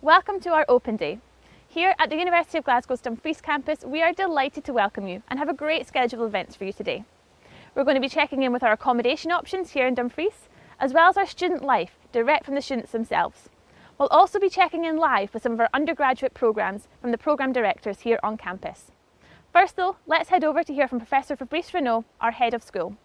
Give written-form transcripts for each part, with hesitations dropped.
Welcome to our Open Day. Here at the University of Glasgow's Dumfries Campus, we are delighted to welcome you and have a great schedule of events for you today. We're going to be checking in with our accommodation options here in Dumfries, as well as our student life, direct from the students themselves. We'll also be checking in live with some of our undergraduate programmes from the programme directors here on campus. First though, let's head over to hear from Professor Fabrice Renaud, our head of school.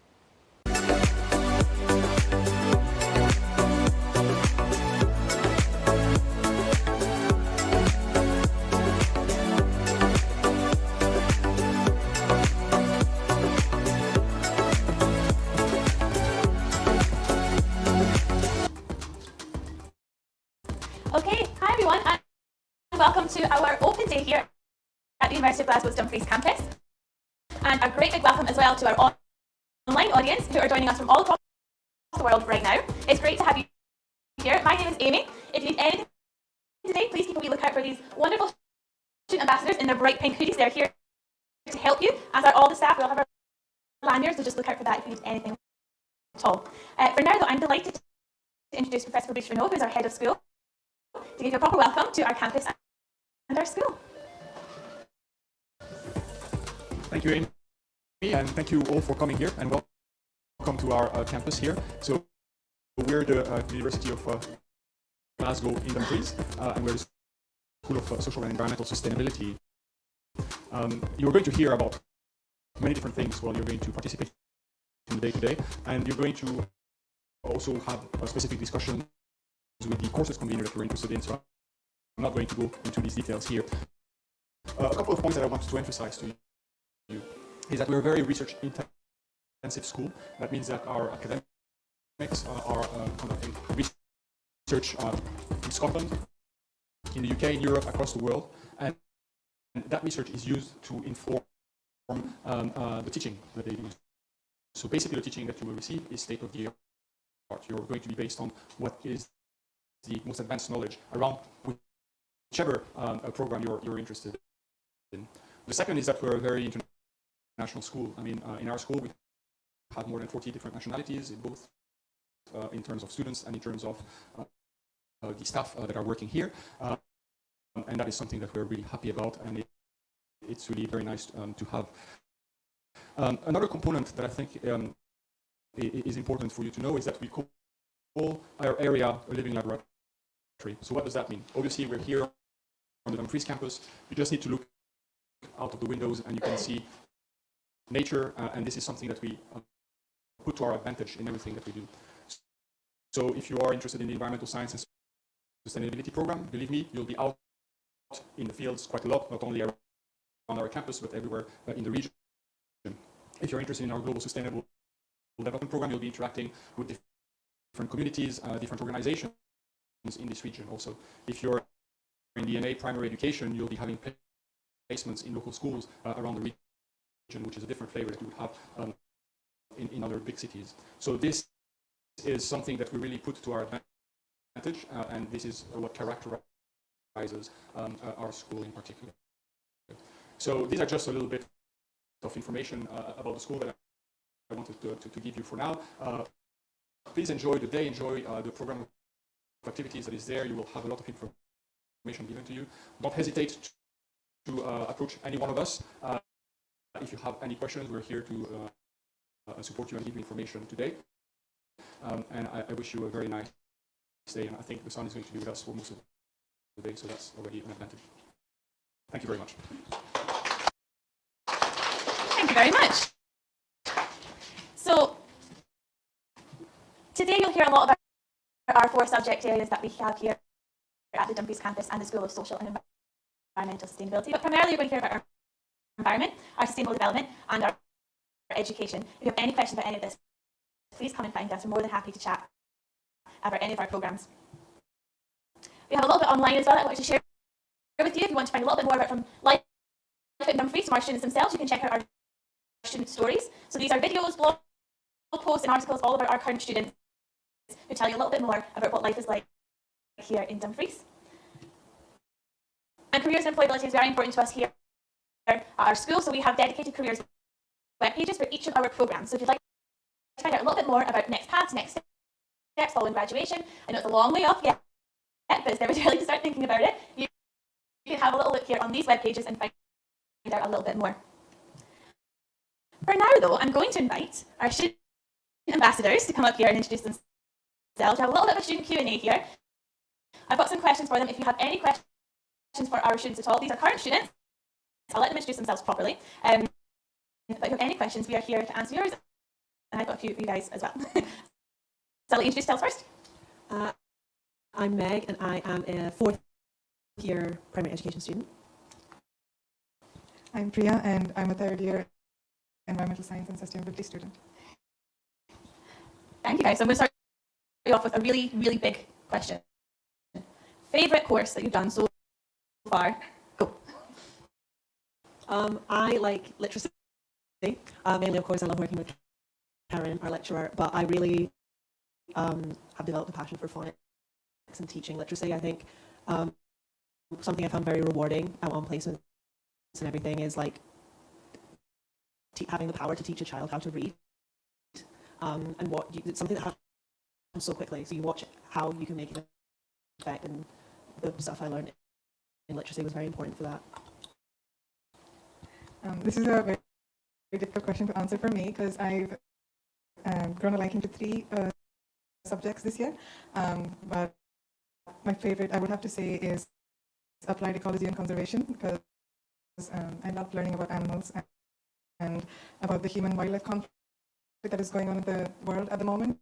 Okay, hi everyone and welcome to our Open Day here at the University of Glasgow's Dumfries Campus. And a great big welcome as well to our online audience who are joining us from all across the world right now. It's great to have you here. My name is Amy. If you need anything today, please keep a wee lookout for these wonderful student ambassadors in their bright pink hoodies. They're here to help you, as are all the staff. We all have our lanyards, so just look out for that if you need anything at all. For now though, I'm delighted to introduce Professor Fabrice Renaud, who is our head of school, to give you a proper welcome to our campus and our school. Thank you, Amy, and thank you all for coming here, and welcome to our campus here. So we're the University of Glasgow in Dumfries, and we're the School of Social and Environmental Sustainability. You're going to hear about many different things while you're going to participate in the day-to-day, and you're going to also have a specific discussion with the courses convener that we're interested in, so I'm not going to go into these details here. A couple of points that I want to emphasize to you is that we're a very research-intensive school. That means that our academics are conducting research in Scotland, in the UK, in Europe, across the world, and that research is used to inform the teaching that they do. So basically the teaching that you will receive is state-of-the-art. You're going to be based on what is the most advanced knowledge around whichever program you're interested in. The second is that we're a very international school. I mean, in our school we have more than 40 different nationalities, in both in terms of students and in terms of the staff that are working here. And that is something that we're really happy about, and it's really very nice to have. Another component that I think is important for you to know is that we call our area a living laboratory. So what does that mean? Obviously, we're here on the Dumfries campus. You just need to look out of the windows and you can see nature, and this is something that we put to our advantage in everything that we do. So if you are interested in the environmental science and sustainability program, believe me, you'll be out in the fields quite a lot, not only around our campus, but everywhere in the region. If you're interested in our global sustainable development program, you'll be interacting with different communities, different organizations in this region also. If you're in the NA primary education, you'll be having placements in local schools around the region, which is a different flavor that you would have in other big cities. So this is something that we really put to our advantage, and this is what characterizes our school in particular. So these are just a little bit of information about the school that I wanted to give you for now. Please enjoy the day, enjoy the program of activities that is there. You will have a lot of information given to you. Don't hesitate to approach any one of us. If you have any questions, we're here to support you and give you information today. And I wish you a very nice day, and I think the sun is going to be with us for most of the day, so that's already an advantage. Thank you very much. Thank you very much. So today you'll hear a lot about our 4 subject areas that we have here at the Dumfries campus and the School of Social and Environmental Sustainability, but primarily you're going to hear about our environment, our sustainable development, and our education. If you have any questions about any of this, please come and find us. We're more than happy to chat about any of our programs. We have a little bit online as well that I wanted to share with you. If you want to find a little bit more about from life at Dumfries from our students themselves, you can check out our student stories. So these are videos, blog posts and articles all about our current students who tell you a little bit more about what life is like here in Dumfries. And careers and employability is very important to us here at our school, so we have dedicated careers web pages for each of our programs. So if you'd like to find out a little bit more about next paths, next steps following graduation, I know it's a long way off yet, but it's never too early to start thinking about it. You can have a little look here on these web pages and find out a little bit more. For now, though, I'm going to invite our student ambassadors to come up here and introduce themselves. We have a little bit of a student Q&A here. I've got some questions for them. If you have any questions for our students at all, these are current students. I'll let them introduce themselves properly. But if you have any questions, we are here to answer yours. And I've got a few for you guys as well. So I'll let you introduce yourselves first. I'm Meg, and I am a fourth year primary education student. I'm Priya, and I'm a third year environmental science and sustainability student. Thank you guys. So I'm going to start you off with a really, really big question. Favorite course that you've done so far? Go. I like literacy. Mainly, of course, I love working with Karen, our lecturer, but I really have developed a passion for phonics and teaching literacy. I think something I found very rewarding on placements and everything is like having the power to teach a child how to read, and it's something that happens so quickly. So you watch how you can make it effect, and the stuff I learned in literacy was very important for that. This is a very difficult question to answer for me because I've grown a liking to three subjects this year. But my favorite, I would have to say, is applied ecology and conservation because I love learning about animals and about the human-wildlife conflict that is going on in the world at the moment,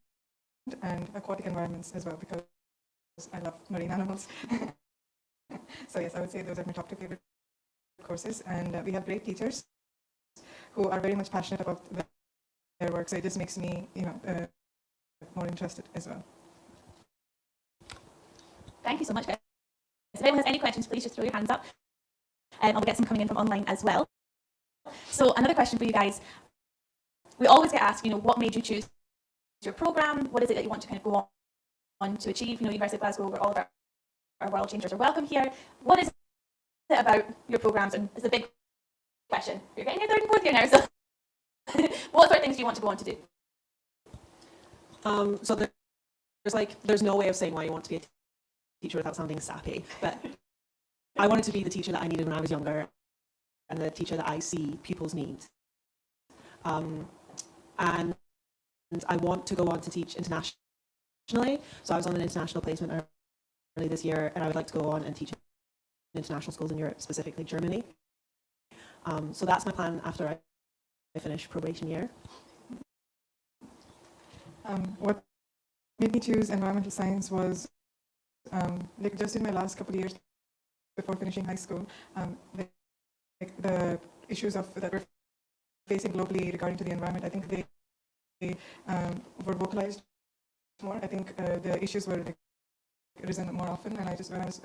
and aquatic environments as well because I love marine animals. So yes, I would say those are my top two favorite courses, and we have great teachers who are very much passionate about their work, so it just makes me, more interested as well. Thank you so much, guys. If anyone has any questions, please just throw your hands up. I'll get some coming in from online as well. So another question for you guys. We always get asked, what made you choose your program? What is it that you want to kind of go on to achieve? University of Glasgow, where all of our world changers are welcome here. What is it about your programs? And it's a big question. You're getting your third and fourth year now, so what sort of things do you want to go on to do? So there's no way of saying why you want to be a teacher without sounding sappy, but I wanted to be the teacher that I needed when I was younger and the teacher that I see pupils need. And I want to go on to teach internationally. So I was on an international placement early this year, and I would like to go on and teach in international schools in Europe, specifically Germany. So that's my plan after I finish probation year. What made me choose environmental science was just in my last couple of years before finishing high school, the issues that we're facing globally regarding to the environment, I think they were vocalized more. I think the issues were risen more often, and when I was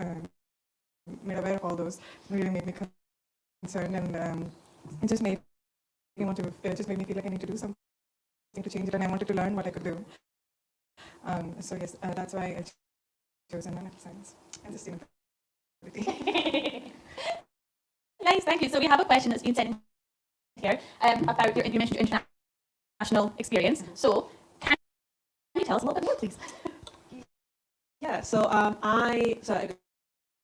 made aware of all those, it really made me concerned, and it just made me feel like I need to do something to change it, and I wanted to learn what I could do. So yes, that's why I chose environmental science and sustainability. Nice, thank you. So we have a question that's been sent here about you mentioned your international experience. So can you tell us a little bit more, please? Yeah, so at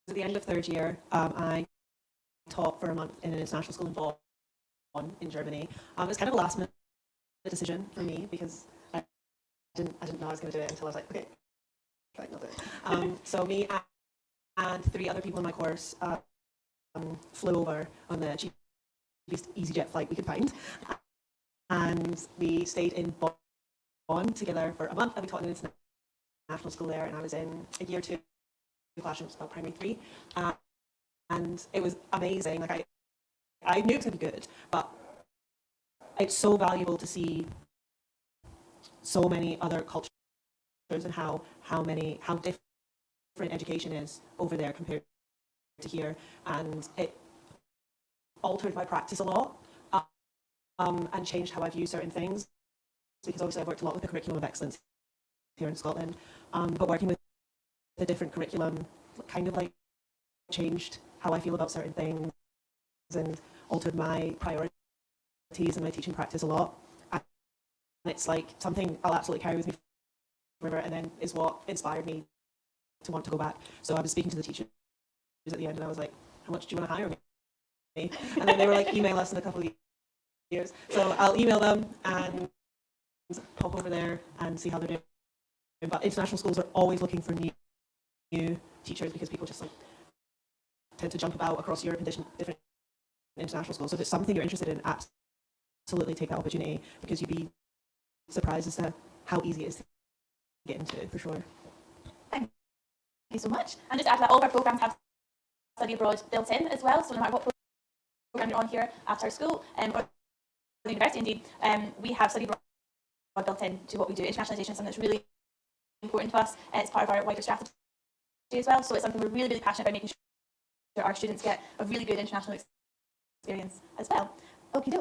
the end of third year, I taught for a month in an international school in Bonn in Germany. It was kind of a last minute decision for me because I didn't know I was going to do it until I was like, okay, I'll do it. So me and three other people in my course flew over on the cheapest EasyJet flight we could find, and we stayed in Bonn together for a month, and we taught in an international school there, and I was in a year 2 classrooms, about primary 3, and it was amazing. Like I knew it was going to be good, but it's so valuable to see so many other cultures and how different education is over there compared to here, and it altered my practice a lot and changed how I view certain things, because obviously I've worked a lot with the curriculum of excellence here in Scotland, but working with the different curriculum kind of like changed how I feel about certain things and altered my priorities and my teaching practice a lot. And it's like something I'll absolutely carry with me forever, and then is what inspired me to want to go back. So I was speaking to the teachers at the end, and I was like, how much do you want to hire me? And then they were like, email us in a couple of years. So I'll email them and pop over there and see how they're doing. But international schools are always looking for new teachers, because people just like tend to jump about across Europe in different international schools. So if it's something you're interested in, absolutely take that opportunity, because you'd be surprised as to how easy it is to get into, for sure. Thank you so much. And just to add to that, all of our programmes have study abroad built in as well. So no matter what programme you're on here at our school or the university, indeed, we have study abroad built in to what we do. Internationalisation is something that's really important to us. It's part of our wider strategy as well. So it's something we're really, really passionate about, making sure our students get a really good international experience as well. Okay,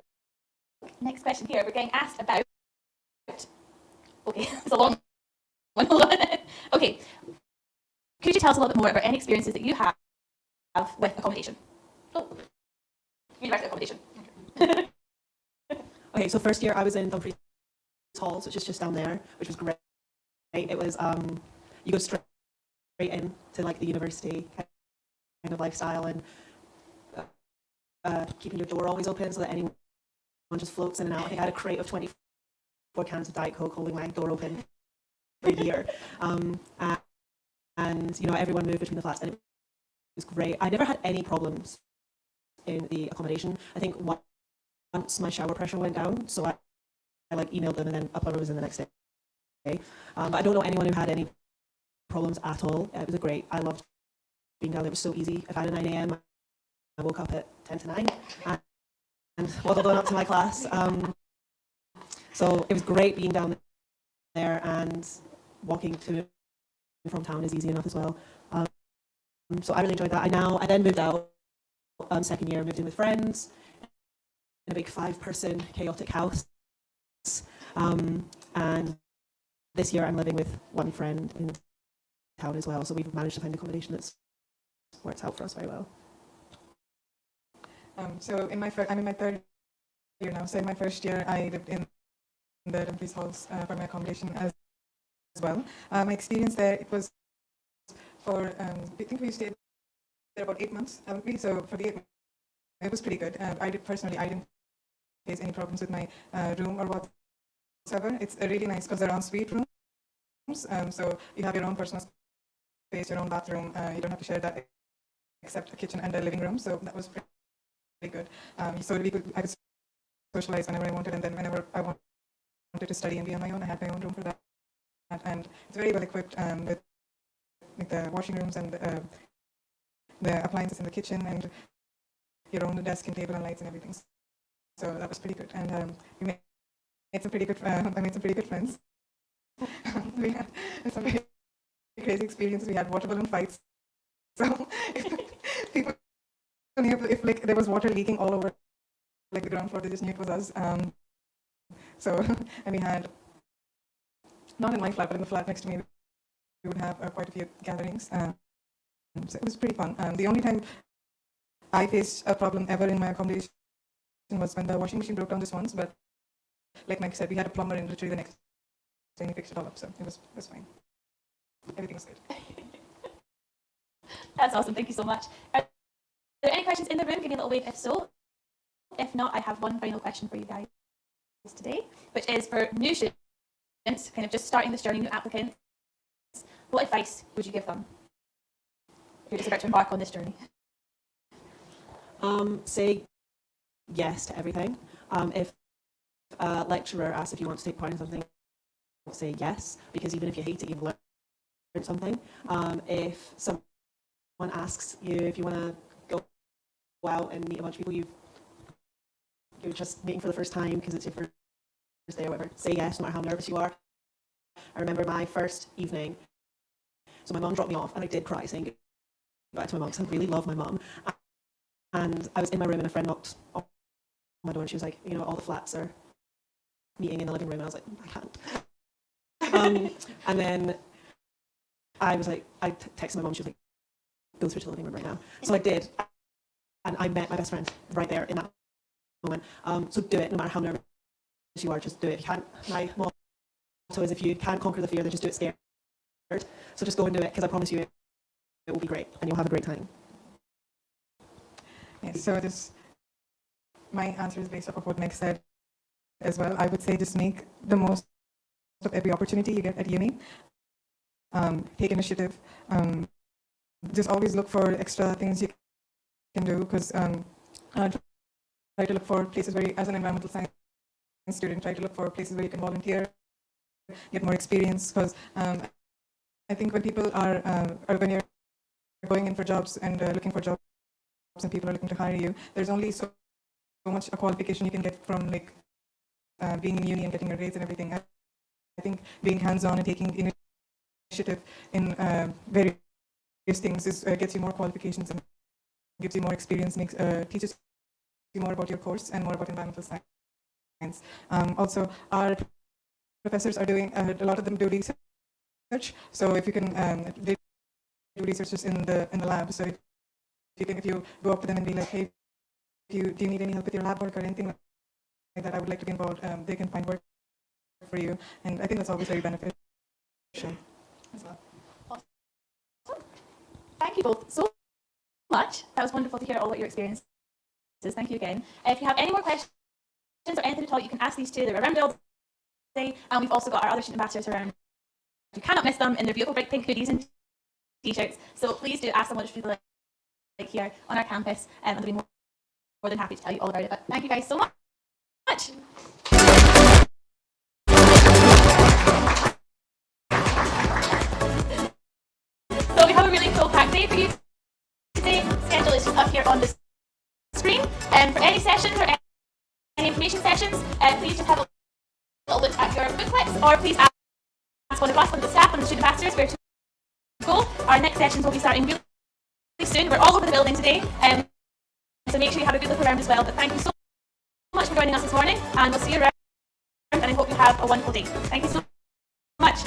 next question here. We're getting asked about. Okay, it's a long one. Hold on. Okay, could you tell us a little bit more about any experiences that you have with accommodation? Oh, university accommodation. Okay, so first year I was in Dumfries Halls, which is just down there, which was great. It was you go straight in to like the university kind of lifestyle, and keeping your door always open so that anyone just floats in and out. I think I had a crate of 24 cans of Diet Coke holding my door open for a year. And you know, everyone moved between the flats, and it was great. I never had any problems in the accommodation. I think once my shower pressure went down, so I like emailed them, and then a plumber was in the next day. But I don't know anyone who had any problems at all. It was great. I loved being down there. It was so easy. If I had a 9 a.m, I woke up at 10 to 9 and waddled on up to my class. So it was great being down there, and walking to and from town is easy enough as well. So I really enjoyed that. I then moved out. Second year, moved in with friends in a big 5-person chaotic house. And this year I'm living with one friend in town as well. So we've managed to find accommodation that's works out for us very well. So I'm in my third year now. So in my first year, I lived in the Dumfries Halls for my accommodation as well. My experience there, it was for, I think we stayed there about 8 months. So for the 8 months, it was pretty good. I didn't face any problems with my room or whatsoever. It's really nice because they're ensuite rooms. So you have your own personal space, your own bathroom. You don't have to share that except a kitchen and a living room. So that was pretty good. So I could socialize whenever I wanted, and then whenever I wanted to study and be on my own, I had my own room for that. And it's very well equipped with the washing rooms and the appliances in the kitchen, and your own desk and table and lights and everything. So that was pretty good, and we made some pretty good. I made some pretty good friends. We had some very crazy experiences. We had water balloon fights. So people knew if like there was water leaking all over like the ground floor, they just knew it was us. So and we had, not in my flat, but in the flat next to me, we would have quite a few gatherings. So it was pretty fun. The only time I faced a problem ever in my accommodation was when the washing machine broke down just once, but like Mike said, we had a plumber in literally the next day and he fixed it all up, so it was fine. Everything was good. That's awesome. Thank you so much. Are there any questions in the room? Give me a little wave if so. If not, I have one final question for you guys today, which is for new students, kind of just starting this journey, new applicants. What advice would you give them if you're just about to embark on this journey? Say yes to everything. If a lecturer asks if you want to take part in something, say yes, because even if you hate it, you've learned something. If someone asks you if you want to go out and meet a bunch of people you're just meeting for the first time because it's your first day or whatever, say yes, no matter how nervous you are. I remember my first evening, so my mum dropped me off, and I did cry saying goodbye to my mum because I really love my mum. And I was in my room, and a friend knocked on my door, and she was like, you know, all the flats are meeting in the living room, and I was like, I can't. And then I was like, I texted my mum, she was like, go through to the living room right now. So I did, and I met my best friend right there in that moment. So do it, no matter how nervous you are, just do it. If you can't, my motto is if you can't conquer the fear, then just do it scared. So just go and do it, because I promise you it will be great and you'll have a great time. Yes, so my answer is based off of what Meg said as well. I would say just make the most of every opportunity you get at uni. Take initiative. Just always look for extra things you can do, because try to look for places where as an environmental science student, try to look for places where you can volunteer, get more experience, because I think when people are when you're going in for jobs and looking for jobs and people are looking to hire you, there's only so much a qualification you can get from like being in uni and getting a grades and everything. I think being hands-on and taking initiative in various things gets you more qualifications and gives you more experience, teaches you more about your course and more about environmental science. Also, our professors are doing a lot of them do research. So if you can, they do research just in the lab. So if you go up to them and be like, hey, do you need any help with your lab work or anything like that, I would like to be involved. They can find work for you, and I think that's always very beneficial as well. Awesome. Thank you both so much. That was wonderful to hear all about your experiences. Thank you again. If you have any more questions or anything at all, you can ask these two. They're around all day, and we've also got our other student ambassadors around. You cannot miss them in their beautiful bright pink hoodies and t-shirts. So please do ask them what people like here on our campus, and they'll be more than happy to tell you all about it. But thank you guys so much. So we have a really cool packed day for you today. The schedule is just up here on the screen. For any sessions or any information sessions, please just have a little look at your booklets, or please ask one of us, one of the staff, one of the student ambassadors where to go. Our next sessions will be starting really soon. We're all over the building today, so make sure you have a good look around as well. But thank you so much for joining us this morning, and we'll see you around, and I hope you have a wonderful day. Thank you so much.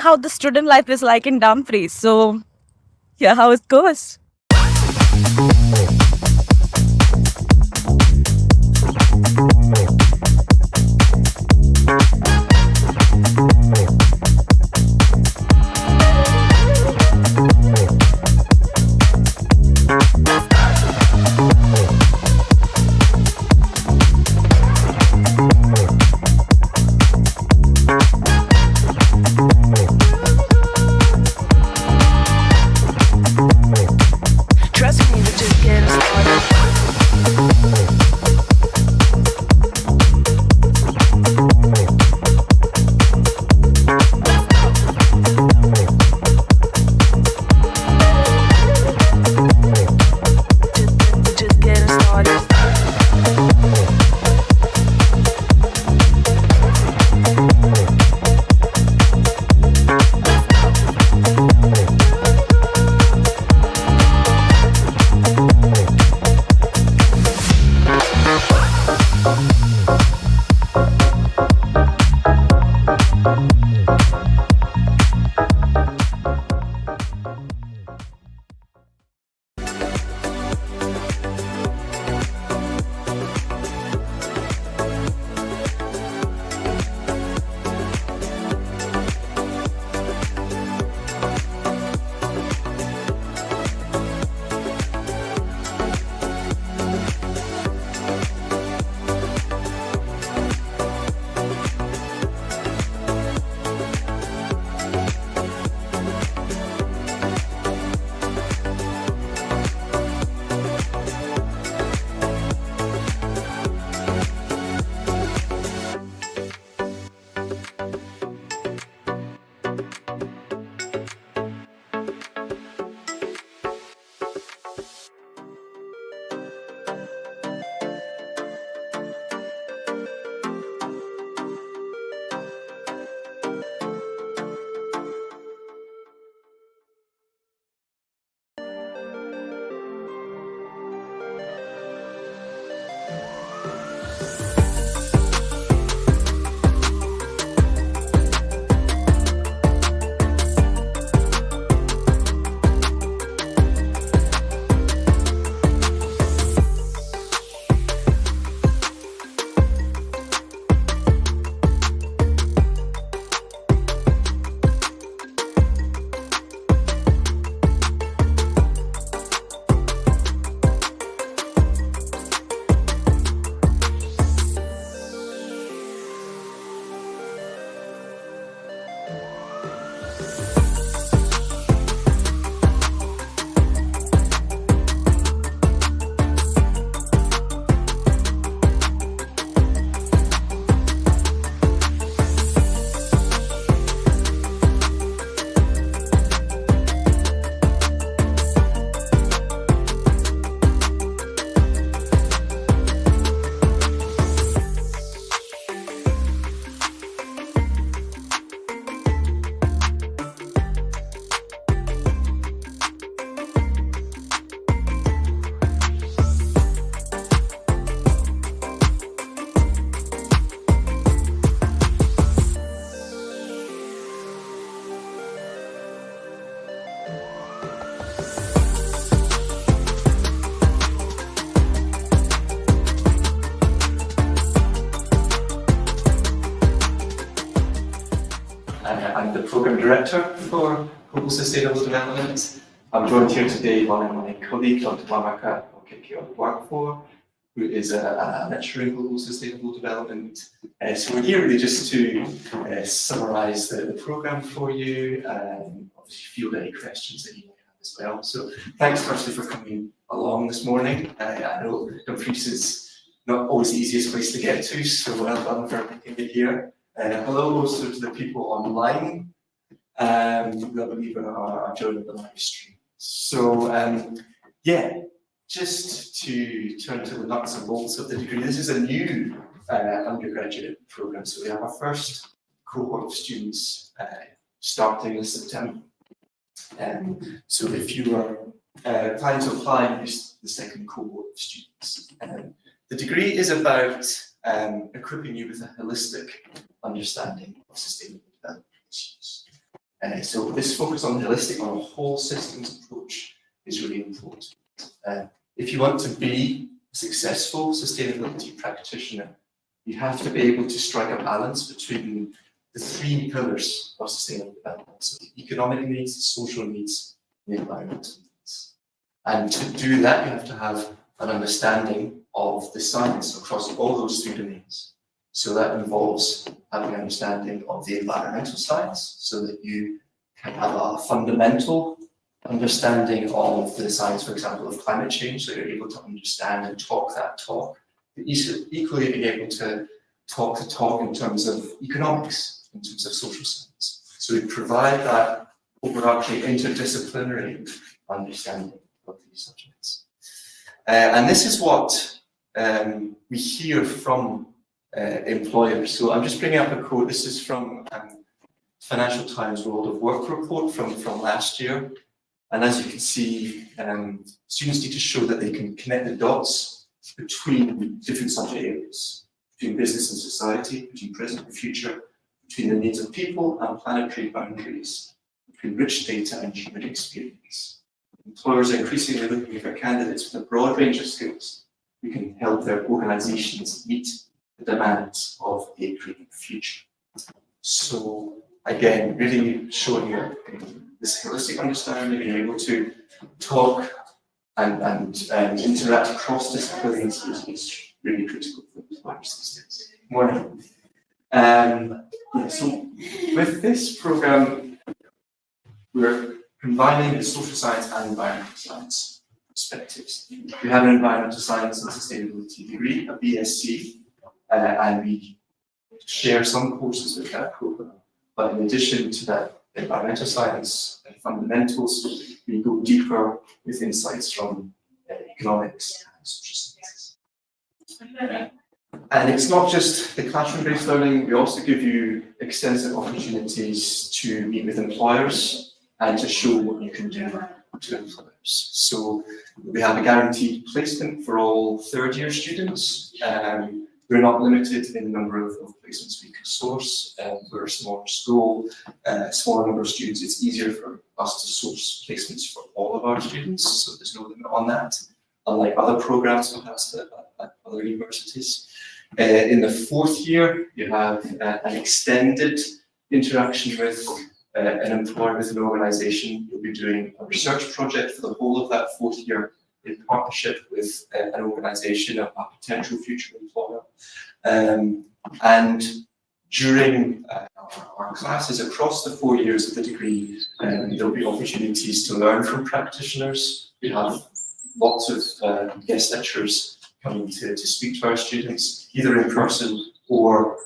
how the student life is like in Dumfries. So, yeah, how it goes. Director for Global Sustainable Development. I'm joined here today by my colleague, Dr. Wamaka Okeke-Owagbor, who is a lecturer in Global Sustainable Development. So we're here really just to summarise the programme for you and obviously field any questions that you might have as well. So thanks firstly for coming along this morning. I know Dumfries is not always the easiest place to get to, so well done for making it here. Hello also to the people online who I believe are joining the live stream. So yeah, just to turn to the nuts and bolts of the degree, this is a new undergraduate programme. So we have our first cohort of students starting in September. So if you are planning to apply, use the second cohort of students. The degree is about equipping you with a holistic understanding of sustainable development issues. So this focus on holistic, on a whole systems approach is really important. If you want to be a successful sustainability practitioner, you have to be able to strike a balance between the three pillars of sustainable development. So the economic needs, the social needs, and the environmental needs. And to do that, you have to have an understanding of the science across all those three domains. So that involves having an understanding of the environmental science, so that you can have a fundamental understanding of the science, for example, of climate change, so you're able to understand and talk that talk. But equally being able to talk the talk in terms of economics, in terms of social science. So we provide that overarching interdisciplinary understanding of these subjects. And this is what we hear from employers. So I'm just bringing up a quote. This is from Financial Times World of Work report from last year. And as you can see, students need to show that they can connect the dots between different subject areas, between business and society, between present and future, between the needs of people and planetary boundaries, between rich data and human experience. Employers are increasingly looking for candidates with a broad range of skills who can help their organisations meet the demands of a green future. So again, really showing this holistic understanding, being able to talk and interact across disciplines is really critical for employers these days. Morning. So with this programme, we're combining the social science and environmental science perspectives. We have an environmental science and sustainability degree, a BSc, and we share some courses with that program. But in addition to that environmental science and fundamentals, we go deeper with insights from economics and social sciences. And it's not just the classroom-based learning, we also give you extensive opportunities to meet with employers and to show what you can do to employers. So we have a guaranteed placement for all third-year students. We're not limited in the number of placements we can source. We're a smaller school, smaller number of students. It's easier for us to source placements for all of our students, so there's no limit on that, unlike other programs perhaps at other universities. In the fourth year, you have an extended interaction with an employer, with an organisation. You'll be doing a research project for the whole of that fourth year in partnership with an organisation, a potential future employer. And during our classes across the 4 years of the degree, there'll be opportunities to learn from practitioners. We have lots of guest lecturers coming to speak to our students, either in person or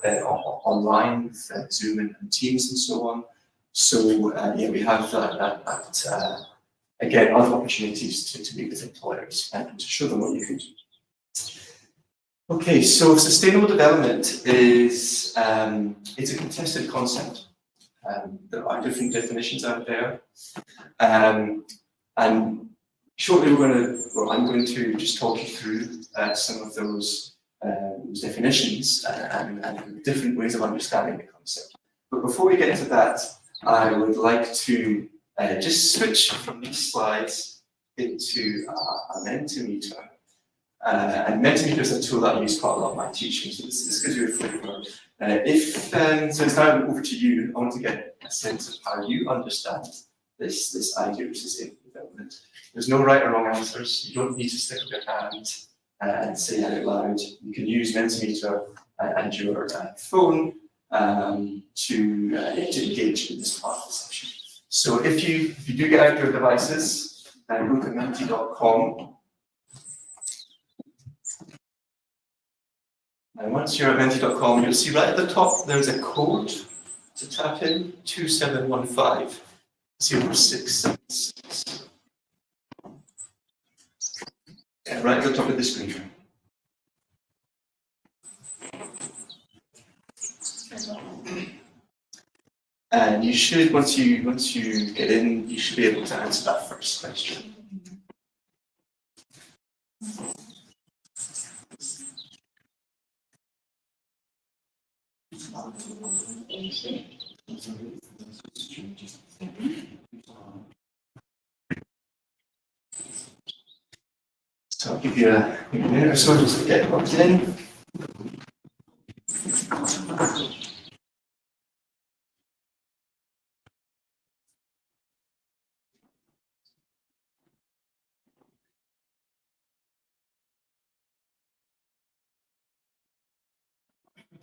online with Zoom and Teams and so on. So yeah, we have again, other opportunities to meet with employers and to show them what you can do. Okay, so sustainable development is it's a contested concept. There are different definitions out there, and shortly I'm going to just talk you through some of those definitions and different ways of understanding the concept. But before we get to that, I would like to just switch from these slides into a Mentimeter. And Mentimeter is a tool that I use quite a lot in my teaching, so this gives you a flavour. So it's now over to you. I want to get a sense of how you understand this idea of sustainable development. There's no right or wrong answers. You don't need to stick up your hand and say it out loud. You can use Mentimeter and your phone to engage in this part of the session. So if you do get out your devices and go to menti.com, and once you're at menti.com, you'll see right at the top there's a code to tap in, 2715 066. Yeah, right at the top of the screen. And you should, once you get in, you should be able to answer that first question. So I'll give you a minute or so just to get logged in.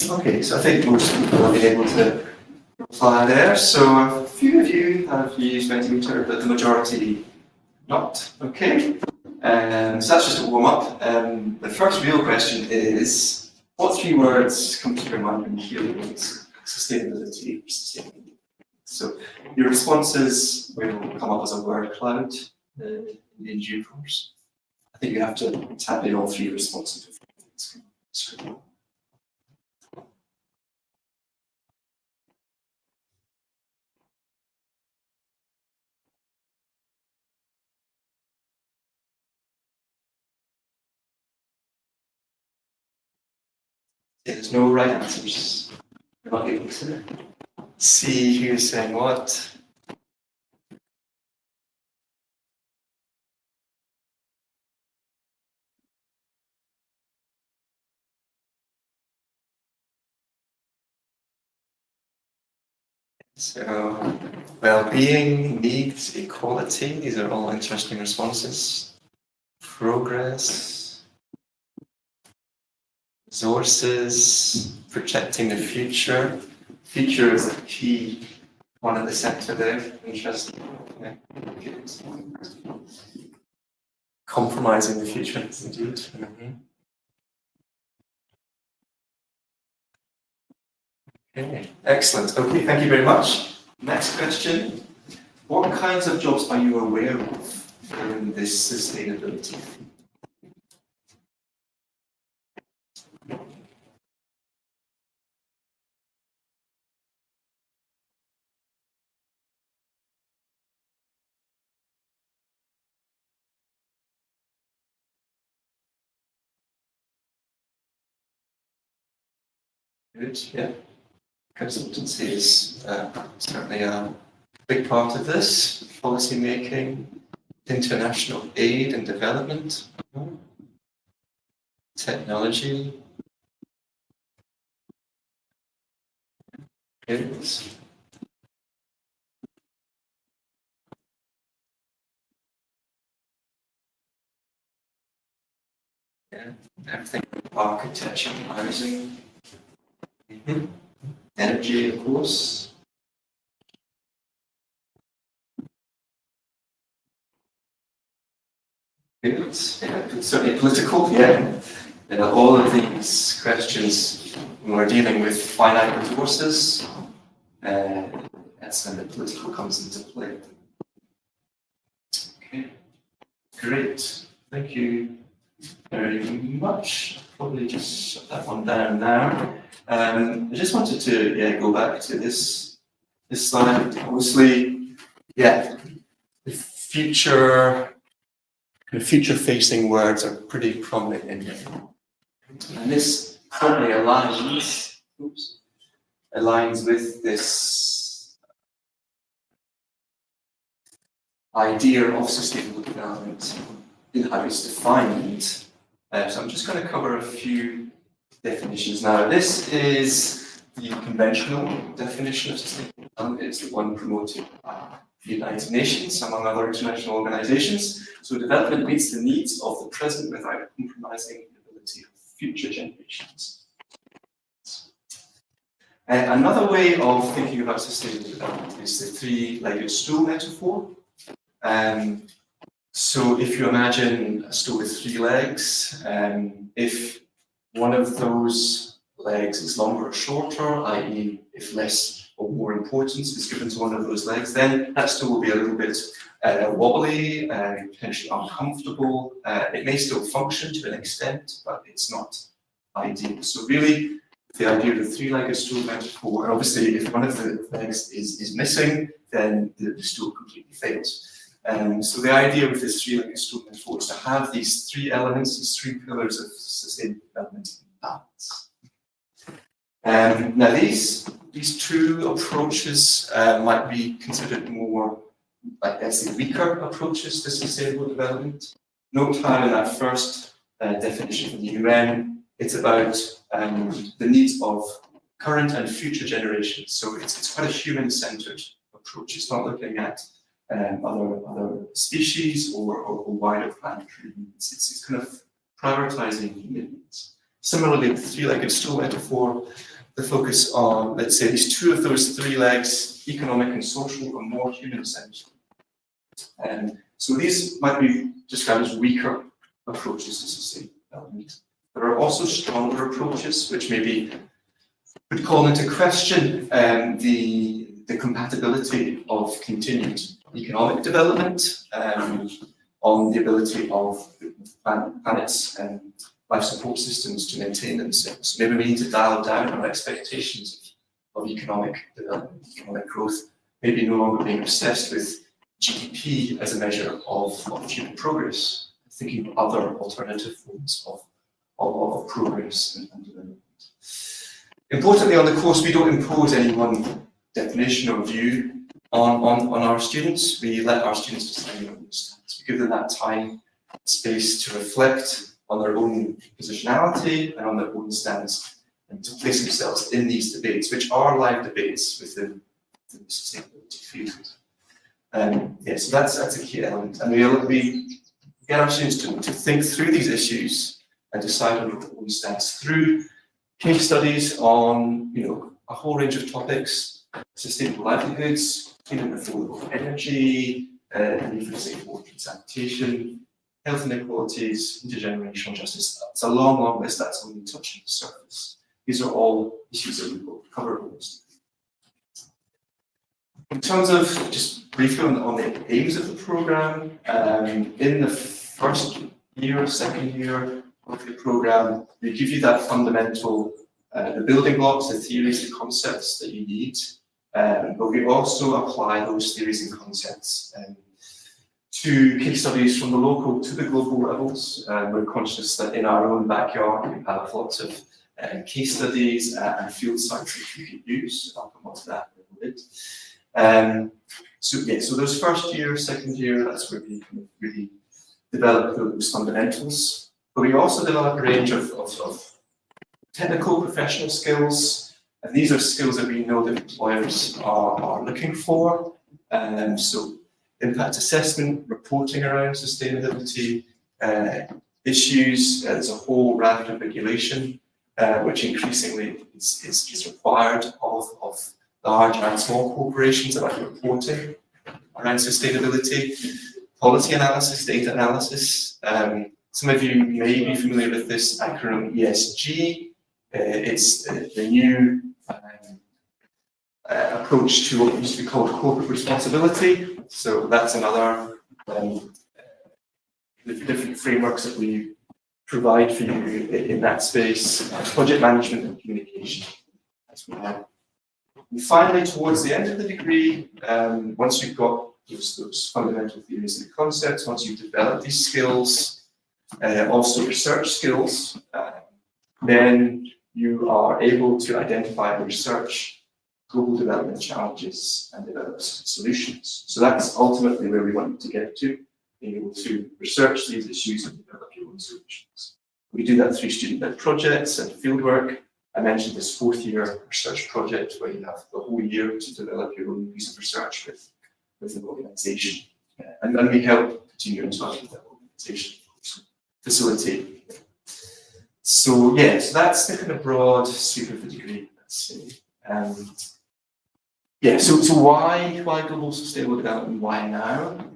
Okay, so I think most people will be able to reply there. So a few of you have used Mentimeter, but the majority not. Okay, so that's just a warm up. The first real question is, what three words come to your mind when you hear the words sustainability? So your responses will come up as a word cloud in due course. I think you have to tap in all three responses before it's screen. There's no right answers. You're not able to see who's saying what. So, well-being, needs, equality, these are all interesting responses. Progress, resources, protecting the future. Future is a key one at the center there. Interesting. Yeah. Compromising the future, indeed. Mm-hmm. Okay, excellent. Okay, thank you very much. Next question. What kinds of jobs are you aware of in this sustainability? Good, yeah. Consultancy is certainly a big part of this. Policy making, international aid and development, technology. Good. Yeah, everything architecture, housing. Mm-hmm. Energy, of course. Good. Yeah, certainly political. Yeah. All of these questions, when we're dealing with finite resources, that's when the political comes into play. Okay. Great. Thank you very much. I'll probably just shut that one down now. I just wanted to go back to this slide. Obviously, the future-facing words are pretty prominent in here, and this certainly aligns with this idea of sustainable development in how it's defined So I'm just going to cover a few definitions now. This is the conventional definition of sustainable development. It's the one promoted by the United Nations, among other international organizations. So development meets the needs of the present without compromising the ability of future generations. Another way of thinking about sustainable development is the three-legged stool metaphor. So if you imagine a stool with three legs, if one of those legs is longer or shorter, i.e. if less or more importance is given to one of those legs, then that stool will be a little bit wobbly, potentially uncomfortable. It may still function to an extent, but it's not ideal. So really, the idea of the three-legged stool metaphor, and obviously if one of the legs is missing, then the stool completely fails. So the idea with this three-legged stool metaphor is to have these three elements, these three pillars of sustainable development in balance. Now these two approaches might be considered more, like let's say, weaker approaches to sustainable development. Note how in that first definition from the UN, it's about the needs of current and future generations. So it's quite a human-centered approach. It's not looking at other species or wider planetary needs. It's kind of prioritizing human needs. Similarly, the three-legged stool metaphor, the focus on, let's say, these two of those three legs, economic and social, are more human-centered. So these might be described as weaker approaches to sustainable development. There are also stronger approaches, which maybe would call into question the compatibility of continued economic development on the ability of the planet's life support systems to maintain themselves. Maybe we need to dial down our expectations of economic development, economic growth, maybe no longer being obsessed with GDP as a measure of human progress, thinking of other alternative forms of progress and development. Importantly, on the course, we don't impose any one definition or view on our students. We let our students decide their own stance. We give them that time, space to reflect on their own positionality and on their own stance, and to place themselves in these debates, which are live debates within the sustainability field. So that's a key element. And we get our students to think through these issues and decide on their own stance through case studies on a whole range of topics: sustainable livelihoods, clean and affordable energy, the need for safe water and sanitation, health inequalities, intergenerational justice. It's a long, long list that's only touching the surface. These are all issues that we will cover almost. In terms of, just briefly on the aims of the programme, in the first year, second year of the programme, we give you that fundamental, the building blocks, the theories, the concepts that you need, but we also apply those theories and concepts to case studies from the local to the global levels. We're conscious that in our own backyard we have lots of case studies and field sites that we could use. I'll come on to that in a little bit. So those first year, second year, that's where we kind of really develop those fundamentals. But we also develop a range of technical professional skills, and these are skills that we know that employers are looking for. So impact assessment, reporting around sustainability issues. There's a whole raft of regulation which increasingly is required of large and small corporations about reporting around sustainability. Policy analysis, data analysis. Some of you may be familiar with this acronym ESG. It's the new approach to what used to be called corporate responsibility. So that's another different frameworks that we provide for you in that space. Project management and communication as well. And finally, towards the end of the degree, once you've got those fundamental theories and concepts, once you've developed these skills, also research skills, then you are able to identify and research global development challenges and develop solutions. So that's ultimately where we want to get to, being able to research these issues and develop your own solutions. We do that through student-led projects and fieldwork. I mentioned this 4th-year research project where you have the whole year to develop your own piece of research with an organisation. And then we help continue in touch with that organisation, facilitate. So yeah, so that's the kind of broad sweep of the degree, let's say. Yeah, so why global sustainable development? Why now?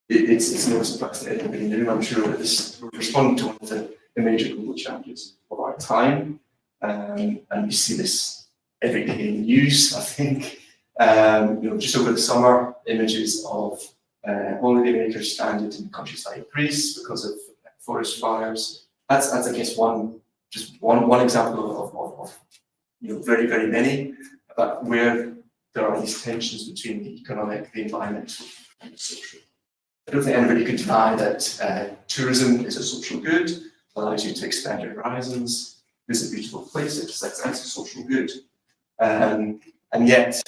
It's no surprise to anybody in the room, I'm sure, that we're responding to one of the major global challenges of our time. And we see this every day in the news, I think. Just over the summer, images of holidaymakers stranded in countries like Greece because of forest fires. That's I guess one example of very, very many, but where there are these tensions between the economic, the environmental, and the social. I don't think anybody can deny that tourism is a social good, allows you to expand your horizons, visit beautiful places, that's a social good. And yet,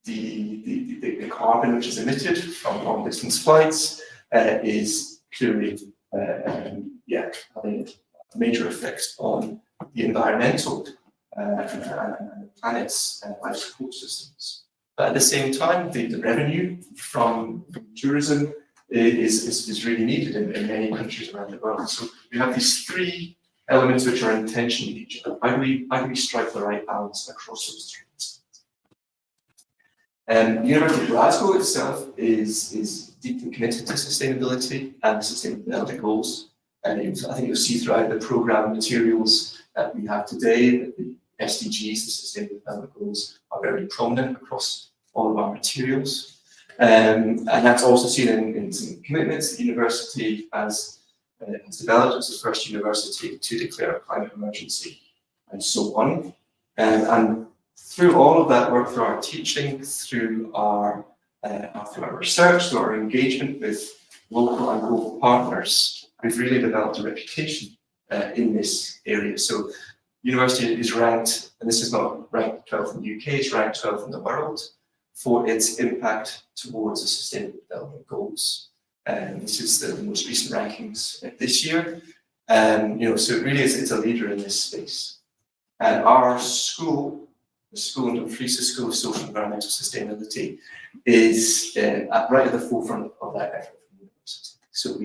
the carbon which is emitted from long distance flights is clearly having a major effect on the environmental and the planet's life support systems. But at the same time, the revenue from tourism is really needed in many countries around the world. So we have these three elements which are in tension with each other. How do we strike the right balance across those three? The University of Glasgow itself is deeply committed to sustainability and sustainable development goals. And I think you'll see throughout the programme materials that we have today that the SDGs, the Sustainable Development Goals, are very prominent across all of our materials. And that's also seen in some commitments the university has developed as the first university to declare a climate emergency, and so on. And through all of that work, through our teaching, through our research, through our engagement with local and global partners, we've really developed a reputation in this area. So the university is ranked, and this is not ranked 12th in the UK, it's ranked 12th in the world for its impact towards the Sustainable Development Goals. And this is the most recent rankings this year. So it really is, it's a leader in this space. And our school, the school in Dumfries, the School of Social and Environmental Sustainability, is right at the forefront of that effort from the university. So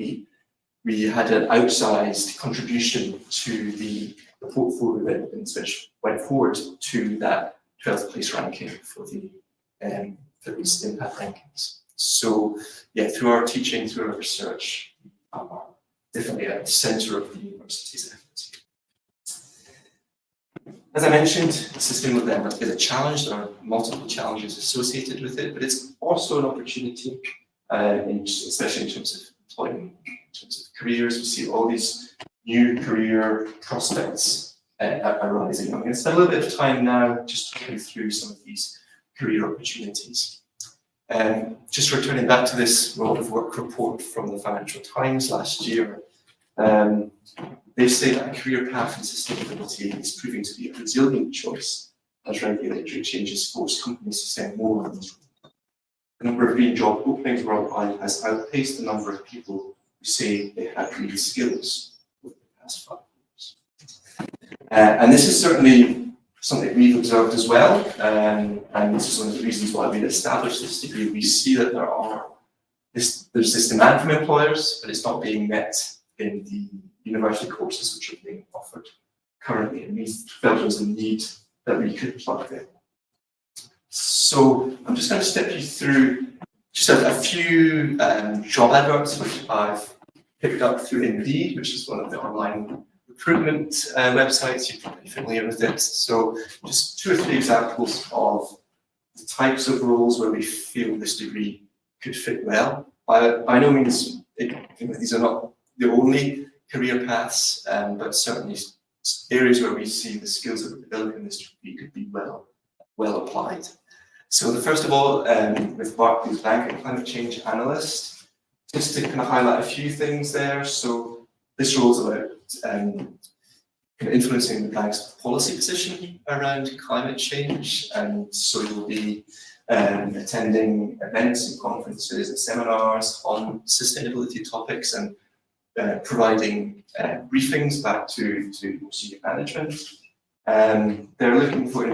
we had an outsized contribution to the portfolio evidence which went forward to that 12th place ranking for these impact rankings. So yeah, through our teaching, through our research, we are definitely at the centre of the university's efforts. As I mentioned, sustainable development is a challenge. There are multiple challenges associated with it, but it's also an opportunity, especially in terms of employment, in terms of careers. We see all these new career prospects arising. I'm going to spend a little bit of time now just talking through some of these career opportunities. Just returning back to this World of Work report from the Financial Times last year, they say that a career path in sustainability is proving to be a resilient choice as regulatory changes force companies to spend more on this. The number of green job openings worldwide has outpaced the number of people who say they have green skills over the past 5 years. And this is certainly something we've observed as well, and this is one of the reasons why we've established this degree. We see that there's this demand from employers, but it's not being met in the university courses which are being offered currently, and we felt there was a need that we could plug in. So I'm just going to step you through just a few job adverts which I've picked up through Indeed, which is one of the online recruitment websites. You're probably familiar with it. So just 2 or 3 examples of the types of roles where we feel this degree could fit well. By no means, these are not the only career paths, but certainly areas where we see the skills that we're developing in this degree could be well applied. So the first of all, with Barclays Bank, climate change analyst, just to kind of highlight a few things there. So this role is about kind of influencing the bank's policy position around climate change, and so you'll be attending events and conferences and seminars on sustainability topics, and providing briefings back to senior management. They're looking for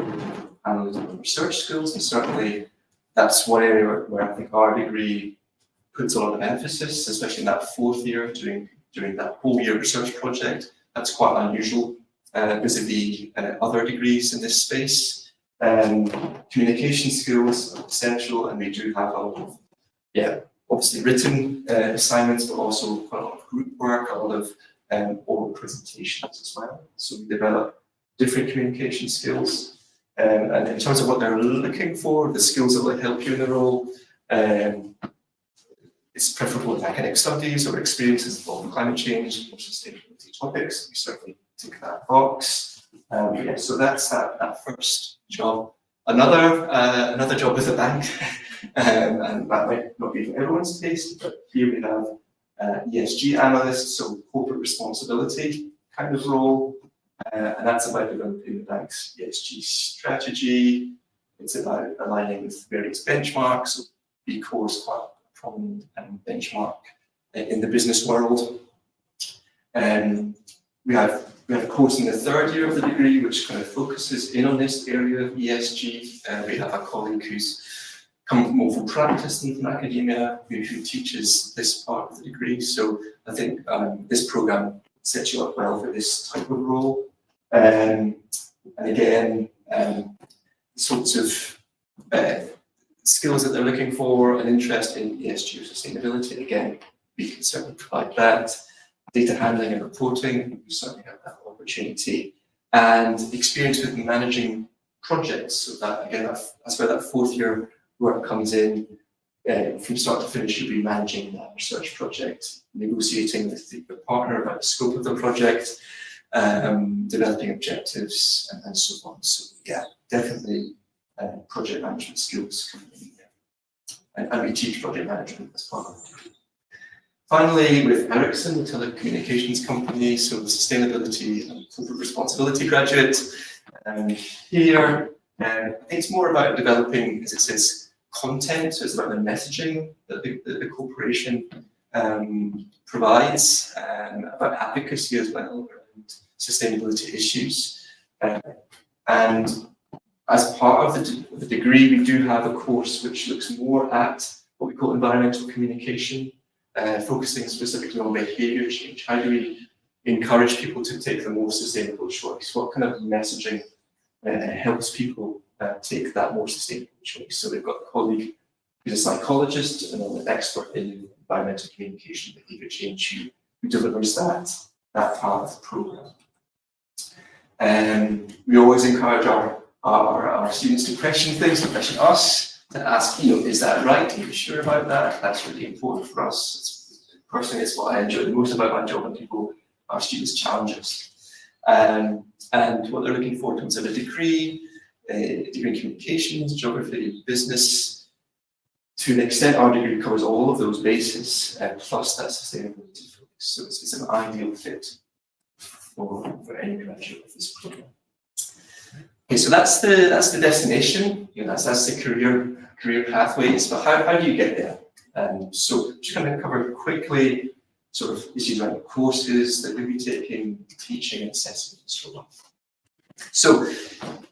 analytical research skills, and certainly that's one area where I think our degree puts a lot of emphasis, especially in that fourth year, doing that whole year research project. That's quite unusual vis-a-vis other degrees in this space. Communication skills are essential, and we do have a lot of, obviously written assignments, but also quite a lot of group work, a lot of oral presentations as well. So we develop different communication skills. And in terms of what they're looking for, the skills that will help you in the role, it's preferable in academic studies or experiences involving climate change or sustainability topics. We certainly tick that box. So that's that first job. Another job with a bank, and that might not be everyone's taste, but here we have ESG analyst, so corporate responsibility kind of role, and that's about developing the bank's ESG strategy. It's about aligning with various benchmarks. So B Corp is quite a prominent benchmark in the business world. We have a course in the third year of the degree which kind of focuses in on this area of ESG. We have a colleague who's come more from practice than from academia, who teaches this part of the degree. So I think this program sets you up well for this type of role. And again, sorts of skills that they're looking for, an interest in ESG or sustainability. Again, we can certainly provide that. Data handling and reporting, we certainly have that opportunity. And experience with managing projects. So that, again, that's where that fourth year work comes in. From start to finish, you'll be managing that research project, negotiating with the partner about the scope of the project, developing objectives, and so on. So yeah, definitely project management skills coming in there. And we teach project management as part of it. Finally, with Ericsson, the telecommunications company, so the sustainability and corporate responsibility graduate. Here, it's more about developing, as it says, content. So it's about the messaging that the corporation provides, about advocacy as well, and sustainability issues. And as part of the degree, we do have a course which looks more at what we call environmental communication, focusing specifically on behaviour change. How do we encourage people to take the more sustainable choice? What kind of messaging helps people take that more sustainable choice? So we've got a colleague who's a psychologist and an expert in environmental communication, behaviour change, who delivers that part of the programme. We always encourage our students to question things, to question us, to ask, is that right? Are you sure about that? That's really important for us. Personally, it's what I enjoy the most about my job, when our students challenge us. And what they're looking for in terms of a degree in communications, geography, business. To an extent, our degree covers all of those bases, plus that sustainability focus. So it's an ideal fit for any graduate of this program. Okay, so that's the destination. That's the career pathways. But how do you get there? So just kind of cover quickly sort of issues around the courses that we'll be taking, teaching, and assessment, and so on. So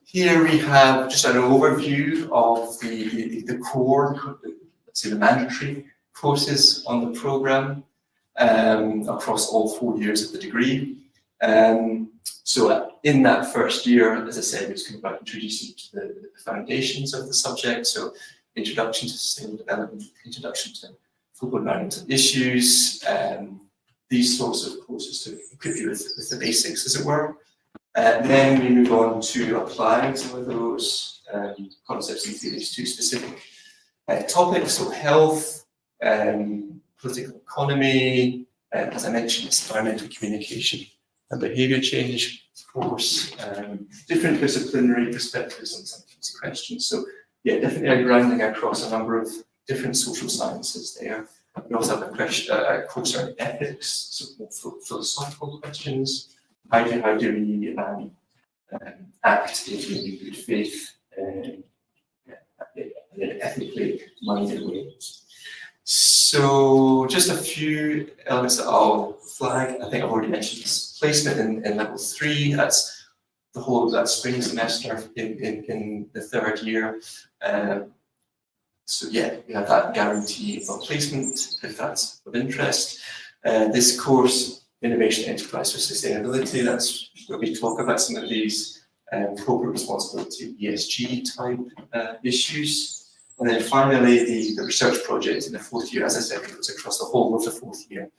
here we have just an overview of the core, let's say the mandatory courses on the programme across all 4 years of the degree. So in that first year, as I said, it's kind of about introducing to the foundations of the subject. So introduction to sustainable development, introduction to global environmental issues, these sorts of courses to equip you with the basics, as it were. Then we move on to applying some of those concepts and theories to specific topics, so health, political economy, as I mentioned, it's environmental communication and behaviour change, of course, different disciplinary perspectives on some of these questions. So yeah, definitely a grounding across a number of different social sciences there. We also have a course on ethics, so more philosophical questions. How do we act in good faith in an ethically minded way? So just a few elements that I'll flag. I think I've already mentioned this placement in level 3. That's the whole of that spring semester in the third year. So yeah, we have that guarantee of placement if that's of interest. This course, Innovation Enterprise for Sustainability, that's where we talk about some of these corporate responsibility, ESG type issues. And then finally, the research project in the fourth year, as I said, goes across the whole of the fourth year.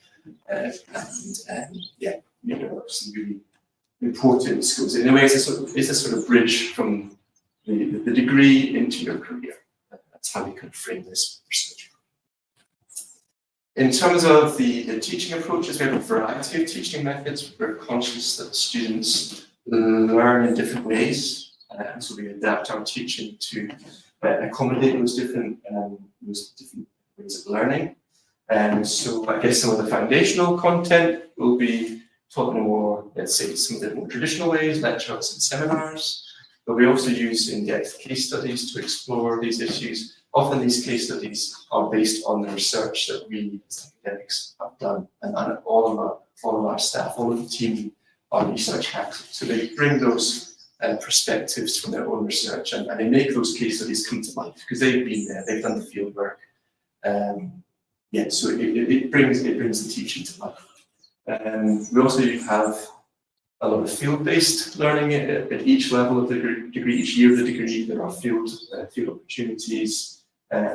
Yeah, you know, some really important skills. In a way, it's a sort of bridge from the degree into your career. That's how we can frame this research. In terms of the teaching approaches, we have a variety of teaching methods. We're conscious that students learn in different ways, and so we adapt our teaching to accommodate those different ways of learning. And so I guess some of the foundational content will be taught in a more, let's say, some of the more traditional ways, lectures and seminars. But we also use in-depth case studies to explore these issues. Often these case studies are based on the research that we as academics have done, and all of our staff, all of the team are research hacks. So they bring those perspectives from their own research, and they make those case studies come to life because they've been there, they've done the field work. Yeah, so it brings the teaching to life. We also have a lot of field-based learning at each level of the degree. Each year of the degree, there are field opportunities.